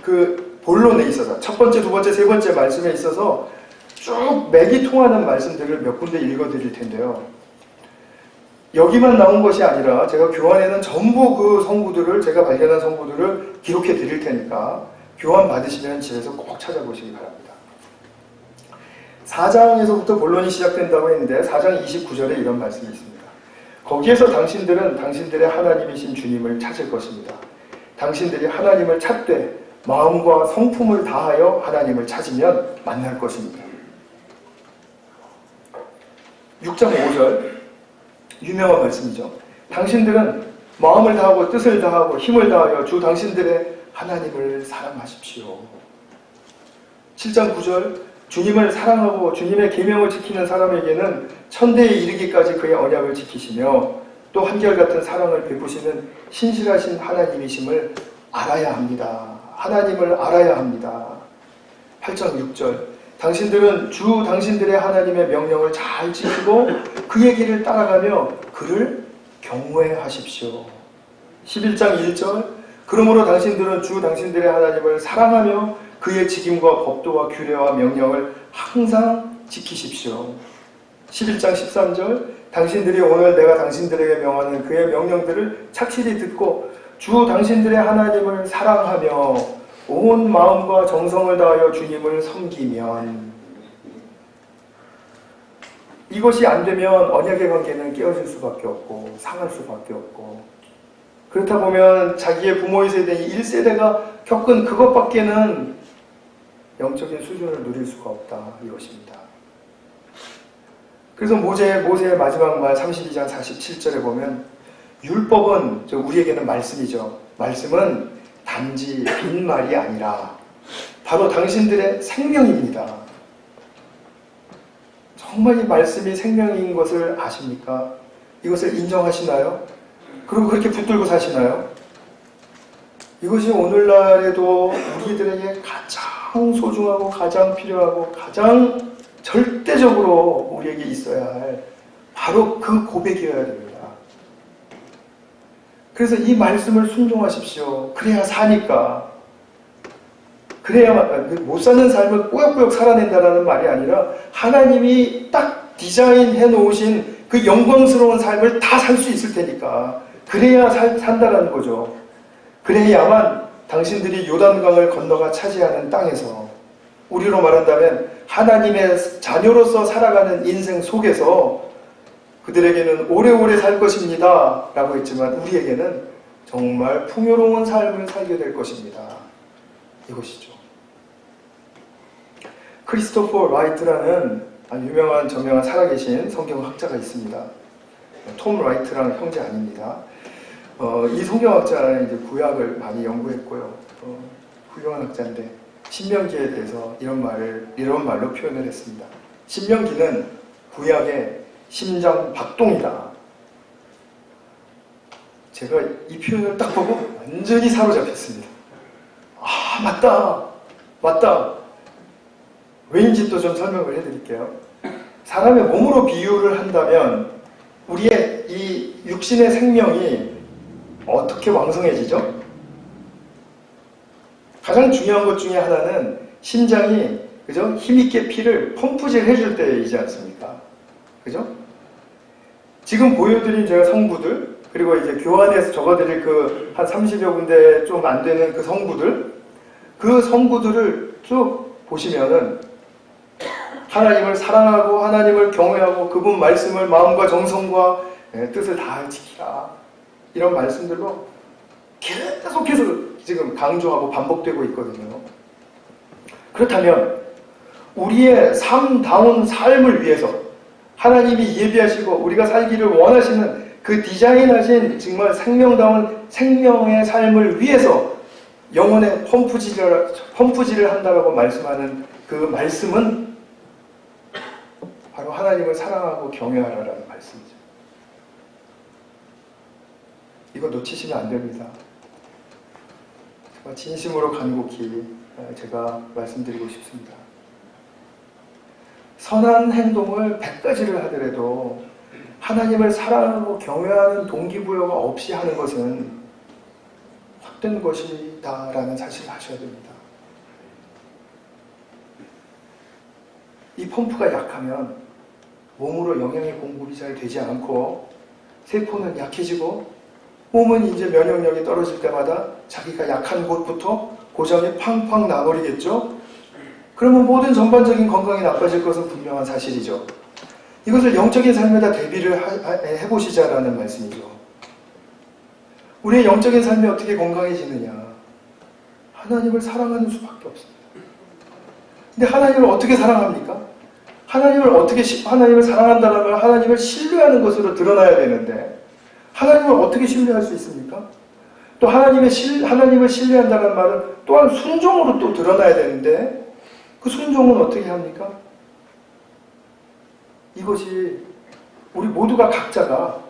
본론에 있어서 첫 번째, 두 번째, 세 번째 말씀에 있어서 쭉 맥이 통하는 말씀들을 몇 군데 읽어드릴 텐데요. 여기만 나온 것이 아니라 제가 교환에는 전부 그 성구들을 제가 발견한 성구들을 기록해 드릴 테니까 교환 받으시면 집에서 꼭 찾아보시기 바랍니다. 4장에서부터 본론이 시작된다고 했는데 4장 29절에 이런 말씀이 있습니다. 거기에서 당신들은 당신들의 하나님이신 주님을 찾을 것입니다. 당신들이 하나님을 찾되 마음과 성품을 다하여 하나님을 찾으면 만날 것입니다. 6장 5절 유명한 말씀이죠. 당신들은 마음을 다하고 뜻을 다하고 힘을 다하여 주 당신들의 하나님을 사랑하십시오. 7장 9절 주님을 사랑하고 주님의 계명을 지키는 사람에게는 천대에 이르기까지 그의 언약을 지키시며 또 한결같은 사랑을 베푸시는 신실하신 하나님이심을 알아야 합니다. 하나님을 알아야 합니다. 8장 6절 당신들은 주 당신들의 하나님의 명령을 잘 지키고 그의 길을 따라가며 그를 경외하십시오. 11장 1절 그러므로 당신들은 주 당신들의 하나님을 사랑하며 그의 직임과 법도와 규례와 명령을 항상 지키십시오. 11장 13절 당신들이 오늘 내가 당신들에게 명하는 그의 명령들을 착실히 듣고 주 당신들의 하나님을 사랑하며 온 마음과 정성을 다하여 주님을 섬기면 이것이 안 되면 언약의 관계는 깨어질 수밖에 없고 상할 수밖에 없고 그렇다 보면 자기의 부모의 세대 1세대가 겪은 그것밖에는 영적인 수준을 누릴 수가 없다 이것입니다. 그래서 모세의 마지막 말 32장 47절에 보면 율법은 우리에게는 말씀이죠. 말씀은 단지 빈말이 아니라 바로 당신들의 생명입니다. 정말 이 말씀이 생명인 것을 아십니까? 이것을 인정하시나요? 그리고 그렇게 붙들고 사시나요? 이것이 오늘날에도 우리들에게 가장 소중하고 가장 필요하고 가장 절대적으로 우리에게 있어야 할 바로 그 고백이어야 됩니다. 그래서 이 말씀을 순종하십시오. 그래야 사니까. 그래야 못 사는 삶을 꾸역꾸역 살아낸다라는 말이 아니라 하나님이 딱 디자인해 놓으신 그 영광스러운 삶을 다 살 수 있을 테니까 그래야 산다라는 거죠. 그래야만 당신들이 요단강을 건너가 차지하는 땅에서 우리로 말한다면 하나님의 자녀로서 살아가는 인생 속에서 그들에게는 오래오래 살 것입니다 라고 했지만 우리에게는 정말 풍요로운 삶을 살게 될 것입니다. 이것이죠. 크리스토퍼 라이트라는 유명한 저명한 살아계신 성경학자가 있습니다. 톰 라이트랑 형제 아닙니다. 이 성경학자는 이제 구약을 많이 연구했고요. 훌륭한 학자인데 신명기에 대해서 이런 말로 표현을 했습니다. 신명기는 구약의 심장 박동이다. 제가 이 표현을 딱 보고 완전히 사로잡혔습니다. 아, 맞다. 왜인지 또 좀 설명을 해드릴게요. 사람의 몸으로 비유를 한다면 우리의 이 육신의 생명이 어떻게 왕성해지죠? 가장 중요한 것 중에 하나는 심장이 그죠? 힘있게 피를 펌프질 해줄 때이지 않습니까? 그죠? 지금 보여드린 제가 성구들 그리고 이제 교환해서 적어드릴 그 한 30여 군데 좀 안 되는 그 성구들을 쭉 보시면은 하나님을 사랑하고 하나님을 경외하고 그분 말씀을 마음과 정성과 뜻을 다 지키라 이런 말씀들로 계속해서 지금 강조하고 반복되고 있거든요. 그렇다면 우리의 삶다운 삶을 위해서 하나님이 예비하시고 우리가 살기를 원하시는 그 디자인하신 정말 생명다운 생명의 삶을 위해서 영혼의 펌프질을 한다고 말씀하는 그 말씀은 바로 하나님을 사랑하고 경외하라라는 말씀이죠. 이거 놓치시면 안 됩니다. 정말 진심으로 간곡히 제가 말씀드리고 싶습니다. 선한 행동을 100가지를 하더라도 하나님을 사랑하고 경외하는 동기부여가 없이 하는 것은 헛된 것이다라는 사실을 아셔야 됩니다. 이 펌프가 약하면 몸으로 영양의 공급이 잘 되지 않고 세포는 약해지고 몸은 이제 면역력이 떨어질 때마다 자기가 약한 곳부터 고장이 팡팡 나버리겠죠? 그러면 모든 전반적인 건강이 나빠질 것은 분명한 사실이죠. 이것을 영적인 삶에다 대비를 해보시자라는 말씀이죠. 우리의 영적인 삶이 어떻게 건강해지느냐? 하나님을 사랑하는 수밖에 없습니다. 근데 하나님을 어떻게 사랑합니까? 하나님을 사랑한다는 말, 하나님을 신뢰하는 것으로 드러나야 되는데, 하나님을 어떻게 신뢰할 수 있습니까? 또 하나님을 신뢰한다는 말은 또한 순종으로 또 드러나야 되는데, 그 순종은 어떻게 합니까? 이것이 우리 모두가 각자가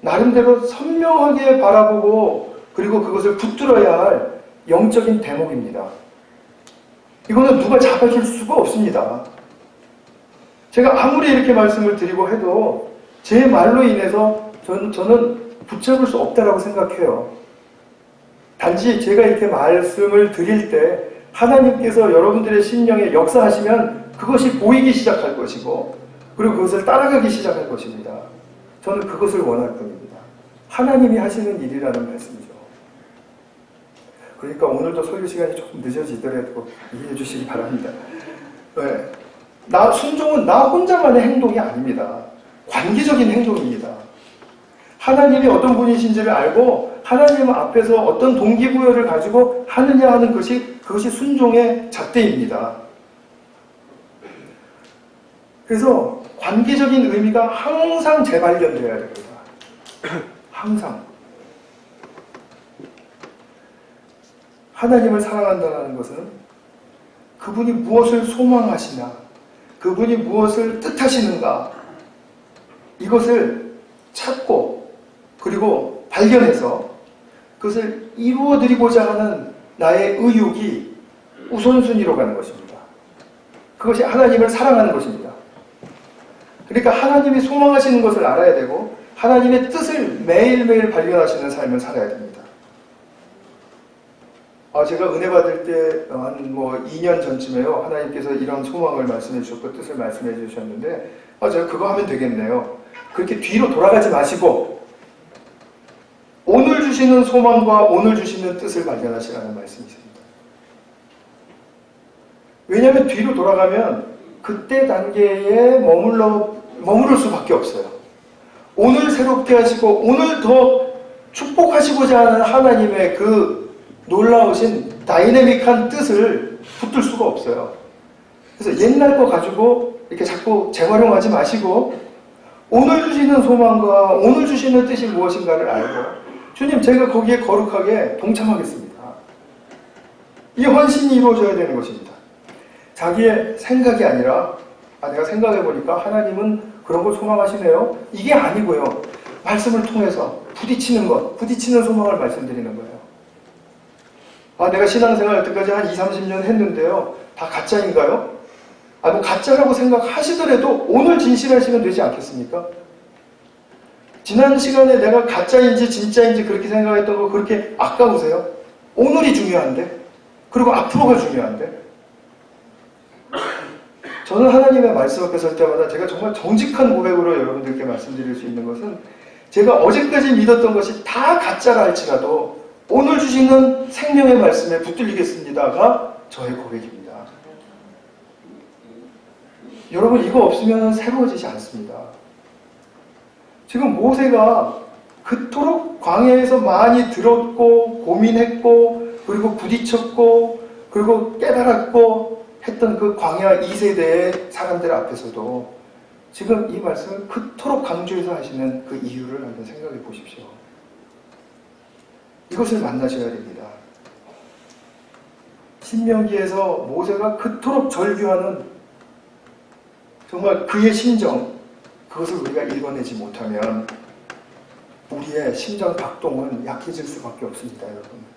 나름대로 선명하게 바라보고 그리고 그것을 붙들어야 할 영적인 대목입니다. 이거는 누가 잡아줄 수가 없습니다. 제가 아무리 이렇게 말씀을 드리고 해도 제 말로 인해서 저는 붙잡을 수 없다라고 생각해요. 단지 제가 이렇게 말씀을 드릴 때 하나님께서 여러분들의 심령에 역사하시면 그것이 보이기 시작할 것이고 그리고 그것을 따라가기 시작할 것입니다. 저는 그것을 원할 뿐입니다. 하나님이 하시는 일이라는 말씀이죠. 그러니까 오늘도 설교 시간이 조금 늦어지더라도 이해해 주시기 바랍니다. 네. 순종은 나 혼자만의 행동이 아닙니다. 관계적인 행동입니다. 하나님이 어떤 분이신지를 알고 하나님 앞에서 어떤 동기부여를 가지고 하느냐 하는 그것이 순종의 잣대입니다. 그래서 관계적인 의미가 항상 재발견되어야 됩니다. 항상. 하나님을 사랑한다는 것은 그분이 무엇을 소망하시나, 그분이 무엇을 뜻하시는가, 이것을 찾고 그리고 발견해서 그것을 이루어드리고자 하는 나의 의욕이 우선순위로 가는 것입니다. 그것이 하나님을 사랑하는 것입니다. 그러니까 하나님이 소망하시는 것을 알아야 되고 하나님의 뜻을 매일매일 발견하시는 삶을 살아야 됩니다. 제가 은혜 받을 때 한 2년 전쯤에요. 하나님께서 이런 소망을 말씀해 주셨고 뜻을 말씀해 주셨는데 제가 그거 하면 되겠네요. 그렇게 뒤로 돌아가지 마시고 오늘 주시는 소망과 오늘 주시는 뜻을 발견하시라는 말씀이십니다. 왜냐하면 뒤로 돌아가면 그때 단계에 머무를 수밖에 없어요. 오늘 새롭게 하시고 오늘 더 축복하시고자 하는 하나님의 그 놀라우신 다이내믹한 뜻을 붙들 수가 없어요. 그래서 옛날 거 가지고 이렇게 자꾸 재활용하지 마시고 오늘 주시는 소망과 오늘 주시는 뜻이 무엇인가를 알고 주님 제가 거기에 거룩하게 동참하겠습니다. 이 헌신이 이루어져야 되는 것입니다. 자기의 생각이 아니라 내가 생각해보니까 하나님은 그런 걸 소망하시네요. 이게 아니고요. 말씀을 통해서 부딪히는 소망을 말씀드리는 거예요. 내가 신앙생활 여태까지 한 20-30년 했는데요. 다 가짜인가요? 가짜라고 생각하시더라도 오늘 진실하시면 되지 않겠습니까? 지난 시간에 내가 가짜인지 진짜인지 그렇게 생각했던 거 그렇게 아까우세요? 오늘이 중요한데? 그리고 앞으로가 중요한데? 저는 하나님의 말씀 앞에 설 때마다 제가 정말 정직한 고백으로 여러분들께 말씀드릴 수 있는 것은 제가 어제까지 믿었던 것이 다 가짜라 할지라도 오늘 주시는 생명의 말씀에 붙들리겠습니다가 저의 고백입니다. 여러분 이거 없으면 새로워지지 않습니다. 지금 모세가 그토록 광야에서 많이 들었고 고민했고 그리고 부딪혔고 그리고 깨달았고 했던 그 광야 2세대의 사람들 앞에서도 지금 이 말씀을 그토록 강조해서 하시는 그 이유를 한번 생각해 보십시오. 이것을 만나셔야 됩니다. 신명기에서 모세가 그토록 절규하는 정말 그의 심정, 그것을 우리가 읽어내지 못하면 우리의 심장 박동은 약해질 수밖에 없습니다, 여러분.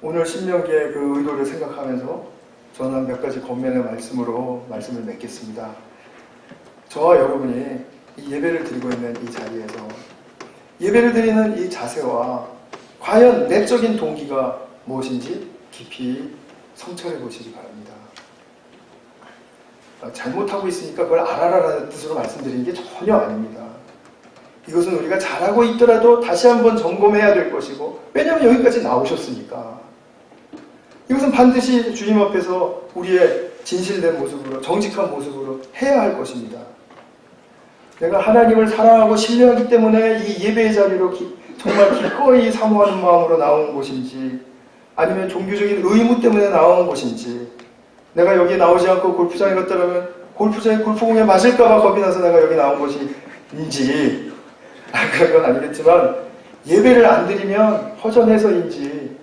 오늘 신명기의 그 의도를 생각하면서 저는 몇 가지 겉면의 말씀으로 말씀을 맺겠습니다. 저와 여러분이 이 예배를 드리고 있는 이 자리에서 예배를 드리는 이 자세와 과연 내적인 동기가 무엇인지 깊이 성찰해 보시기 바랍니다. 잘못하고 있으니까 그걸 알아라라는 뜻으로 말씀드리는 게 전혀 아닙니다. 이것은 우리가 잘하고 있더라도 다시 한번 점검해야 될 것이고 왜냐하면 여기까지 나오셨으니까 이것은 반드시 주님 앞에서 우리의 진실된 모습으로, 정직한 모습으로 해야 할 것입니다. 내가 하나님을 사랑하고 신뢰하기 때문에 이 예배의 자리로 정말 기꺼이 사모하는 마음으로 나온 곳인지, 아니면 종교적인 의무 때문에 나온 곳인지, 내가 여기 나오지 않고 골프장에 갔다라면 골프장에 골프공에 맞을까봐 겁이 나서 내가 여기 나온 것인지, 그런 건 아니겠지만 예배를 안 드리면 허전해서인지,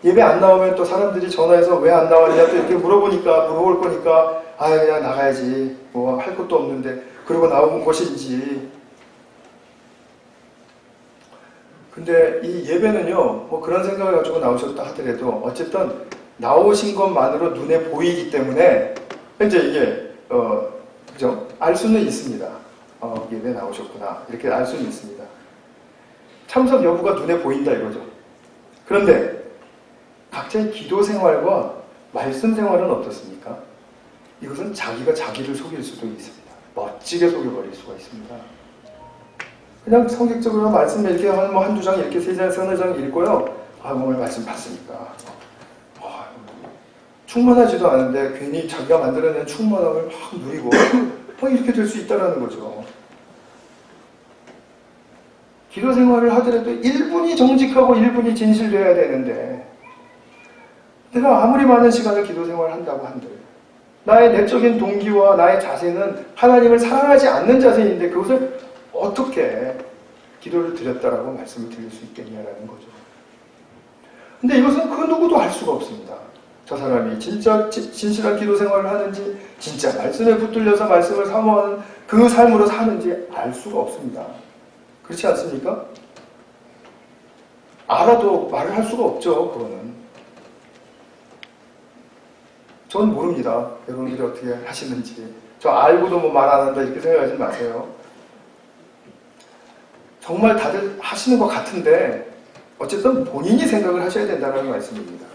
예배 안 나오면 또 사람들이 전화해서 왜 안 나왔냐 또 이렇게 물어볼 거니까 그냥 나가야지, 뭐 할 것도 없는데 그러고 나온 것인지. 근데 이 예배는요, 뭐 그런 생각을 가지고 나오셨다 하더라도 어쨌든 나오신 것만으로 눈에 보이기 때문에 이제 이게 그죠? 알 수는 있습니다. 예배 나오셨구나, 이렇게 알 수는 있습니다. 참석 여부가 눈에 보인다 이거죠. 그런데 각자의 기도 생활과 말씀 생활은 어떻습니까? 이것은 자기가 자기를 속일 수도 있습니다. 멋지게 속여버릴 수가 있습니다. 그냥 성격적으로 말씀 이렇게 한두 장, 이렇게 세 장, 서너 장 읽고요. 오늘 말씀 봤으니까. 충만하지도 않은데 괜히 자기가 만들어낸 충만함을 막 누리고 이렇게 될 수 있다는 거죠. 기도 생활을 하더라도 1분이 정직하고 1분이 진실되어야 되는데, 내가 아무리 많은 시간을 기도 생활을 한다고 한들 나의 내적인 동기와 나의 자세는 하나님을 사랑하지 않는 자세인데 그것을 어떻게 기도를 드렸다라고 말씀을 드릴 수 있겠냐라는 거죠. 근데 이것은 그 누구도 알 수가 없습니다. 저 사람이 진짜 진실한 기도 생활을 하는지, 진짜 말씀에 붙들려서 말씀을 사모하는 그 삶으로 사는지 알 수가 없습니다. 그렇지 않습니까? 알아도 말을 할 수가 없죠. 그거는. 전 모릅니다. 여러분들이 어떻게 하시는지. 저 알고도 뭐 말 안 한다 이렇게 생각하지 마세요. 정말 다들 하시는 것 같은데 어쨌든 본인이 생각을 하셔야 된다는 말씀입니다.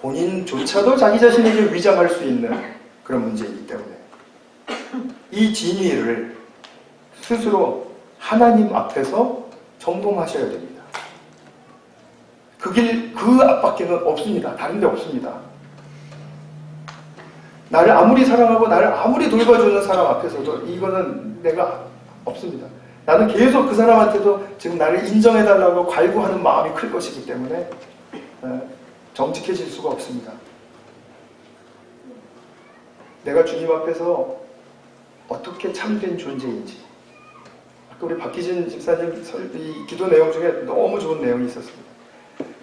본인조차도 자기 자신에게 위장할 수 있는 그런 문제이기 때문에 이 진위를 스스로 하나님 앞에서 점검하셔야 됩니다. 그 앞밖에는 없습니다. 다른 데 없습니다. 나를 아무리 사랑하고 나를 아무리 돌봐주는 사람 앞에서도 이거는 내가 없습니다. 나는 계속 그 사람한테도 지금 나를 인정해달라고 갈구하는 마음이 클 것이기 때문에 정직해질 수가 없습니다. 내가 주님 앞에서 어떻게 참된 존재인지. 아까 우리 박기진 집사님 이 기도 내용 중에 너무 좋은 내용이 있었습니다.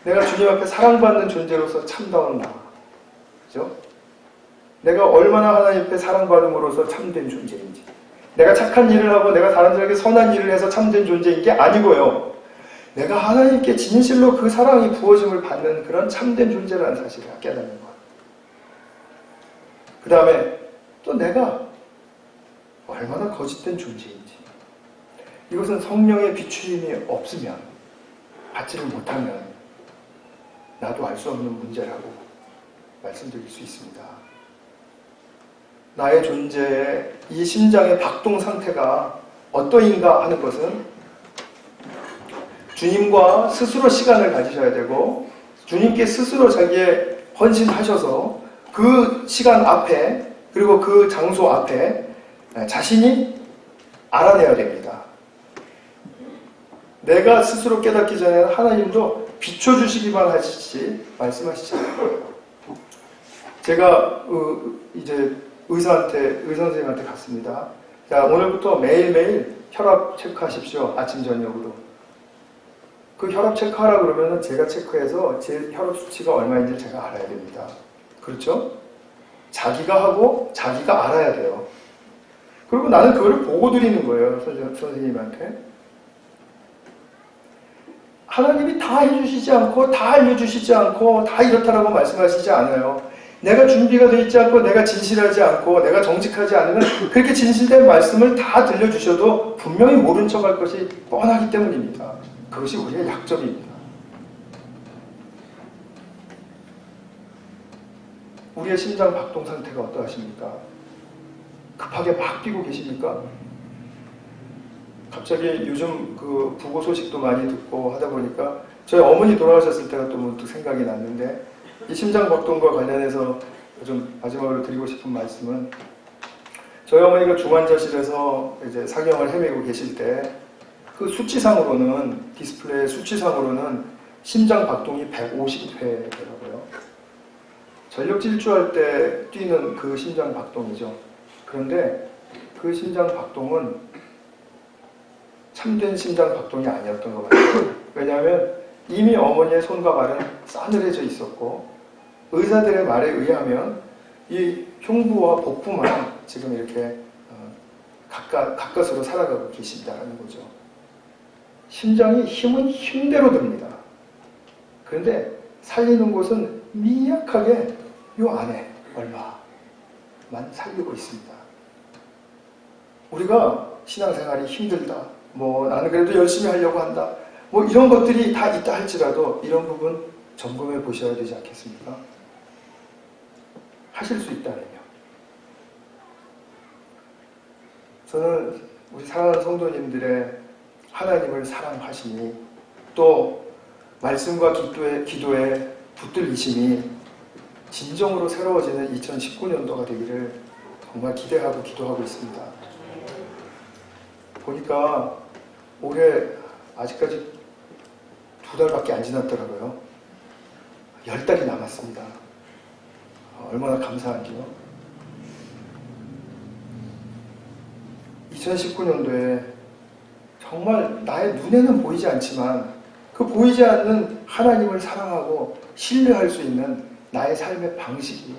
내가 주님 앞에 사랑받는 존재로서 참다운 나. 그죠? 내가 얼마나 하나님 앞에 사랑받음으로써 참된 존재인지. 내가 착한 일을 하고 내가 사람들에게 선한 일을 해서 참된 존재인 게 아니고요. 내가 하나님께 진실로 그 사랑이 부어짐을 받는 그런 참된 존재라는 사실을 깨닫는 것. 그 다음에 또 내가 얼마나 거짓된 존재인지. 이것은 성령의 비추임이 없으면, 받지를 못하면 나도 알 수 없는 문제라고 말씀드릴 수 있습니다. 나의 존재의 이 심장의 박동 상태가 어떠인가 하는 것은 주님과 스스로 시간을 가지셔야 되고, 주님께 스스로 자기의 헌신하셔서 그 시간 앞에, 그리고 그 장소 앞에 자신이 알아내야 됩니다. 내가 스스로 깨닫기 전에는 하나님도 비춰주시기만 하시지 말씀하시지 않아요. 제가 이제 의사 선생님한테 갔습니다. 자, 오늘부터 매일매일 혈압 체크하십시오. 아침 저녁으로. 그 혈압 체크하라 그러면은 제가 체크해서 제 혈압 수치가 얼마인지 제가 알아야 됩니다. 그렇죠? 자기가 하고 자기가 알아야 돼요. 그리고 나는 그거를 보고 드리는 거예요. 선생님한테. 하나님이 다 해주시지 않고 다 알려주시지 않고 다 이렇다라고 말씀하시지 않아요. 내가 준비가 되어 있지 않고 내가 진실하지 않고 내가 정직하지 않으면 그렇게 진실된 말씀을 다 들려주셔도 분명히 모른 척할 것이 뻔하기 때문입니다. 그것이 우리의 약점입니다. 우리의 심장 박동 상태가 어떠하십니까? 급하게 막 뛰고 계십니까? 갑자기 요즘 그 부고 소식도 많이 듣고 하다 보니까 저희 어머니 돌아가셨을 때가 또 문득 생각이 났는데, 이 심장 박동과 관련해서 좀 마지막으로 드리고 싶은 말씀은 저희 어머니가 중환자실에서 이제 사경을 헤매고 계실 때 그 수치상으로는 디스플레이 수치상으로는 심장 박동이 150회더라고요. 전력 질주할 때 뛰는 그 심장 박동이죠. 그런데 그 심장 박동은 참된 심장 박동이 아니었던 것 같아요. 왜냐하면 이미 어머니의 손과 발은 싸늘해져 있었고 의사들의 말에 의하면 이 흉부와 복부만 지금 이렇게 가까스로 살아가고 계신다는 거죠. 심장이 힘은 힘대로 듭니다. 그런데 살리는 곳은 미약하게 요 안에 얼마만 살리고 있습니다. 우리가 신앙생활이 힘들다, 나는 그래도 열심히 하려고 한다, 이런 것들이 다 있다 할지라도 이런 부분 점검해 보셔야 되지 않겠습니까? 하실 수 있다면요. 저는 우리 사랑하는 성도님들의 하나님을 사랑하시니 또 말씀과 기도에 붙들리심이 진정으로 새로워지는 2019년도가 되기를 정말 기대하고 기도하고 있습니다. 보니까 올해 아직까지 2달밖에 안 지났더라고요. 10달이 남았습니다. 얼마나 감사한지요. 2019년도에 정말 나의 눈에는 보이지 않지만 그 보이지 않는 하나님을 사랑하고 신뢰할 수 있는 나의 삶의 방식이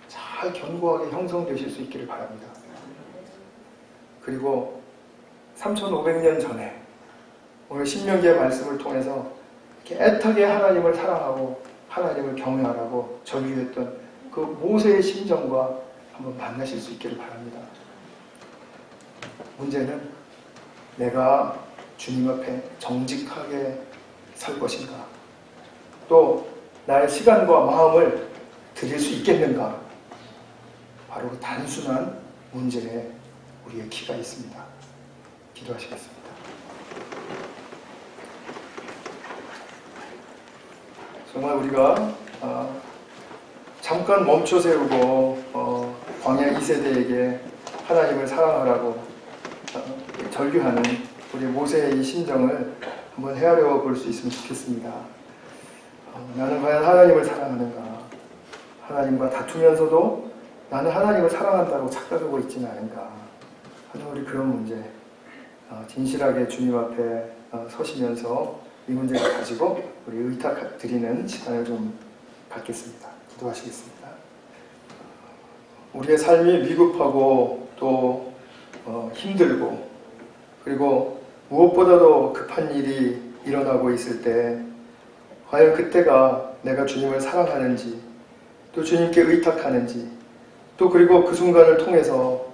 잘 견고하게 형성되실 수 있기를 바랍니다. 그리고 3500년 전에 오늘 신명기의 말씀을 통해서 이렇게 애타게 하나님을 사랑하고 하나님을 경외하라고 절규했던 그 모세의 심정과 한번 만나실 수 있기를 바랍니다. 문제는 내가 주님 앞에 정직하게 설 것인가? 또 나의 시간과 마음을 드릴 수 있겠는가? 바로 그 단순한 문제에 우리의 기가 있습니다. 기도하시겠습니다. 정말 우리가 잠깐 멈춰 세우고 광야 2세대에게 하나님을 사랑하라고 절규하는 우리 모세의 이 심정을 한번 헤아려 볼 수 있으면 좋겠습니다. 나는 과연 하나님을 사랑하는가? 하나님과 다투면서도 나는 하나님을 사랑한다고 착각하고 있지는 않은가 하는 우리 그런 문제, 진실하게 주님 앞에 서시면서 이 문제를 가지고 우리 의탁 드리는 시간을 좀 갖겠습니다. 기도하시겠습니다. 우리의 삶이 미급하고 또 힘들고 그리고 무엇보다도 급한 일이 일어나고 있을 때 과연 그때가 내가 주님을 사랑하는지 또 주님께 의탁하는지 또 그리고 그 순간을 통해서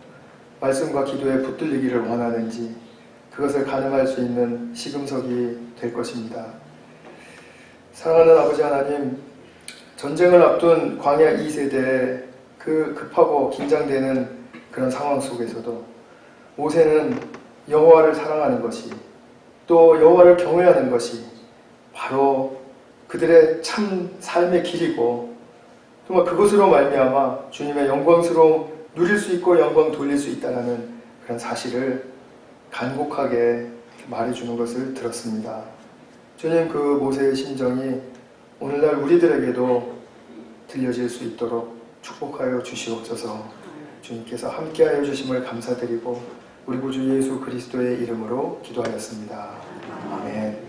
말씀과 기도에 붙들리기를 원하는지 그것을 가늠할 수 있는 시금석이 될 것입니다. 사랑하는 아버지 하나님, 전쟁을 앞둔 광야 2세대의 그 급하고 긴장되는 그런 상황 속에서도 모세는 여호와를 사랑하는 것이 또 여호와를 경외하는 것이 바로 그들의 참 삶의 길이고 정말 그것으로 말미암아 주님의 영광스러움 누릴 수 있고 영광 돌릴 수 있다는 그런 사실을 간곡하게 말해주는 것을 들었습니다. 주님, 그 모세의 심정이 오늘날 우리들에게도 들려질 수 있도록 축복하여 주시옵소서. 주님께서 함께하여 주심을 감사드리고 우리 구주 예수 그리스도의 이름으로 기도하였습니다. 아멘.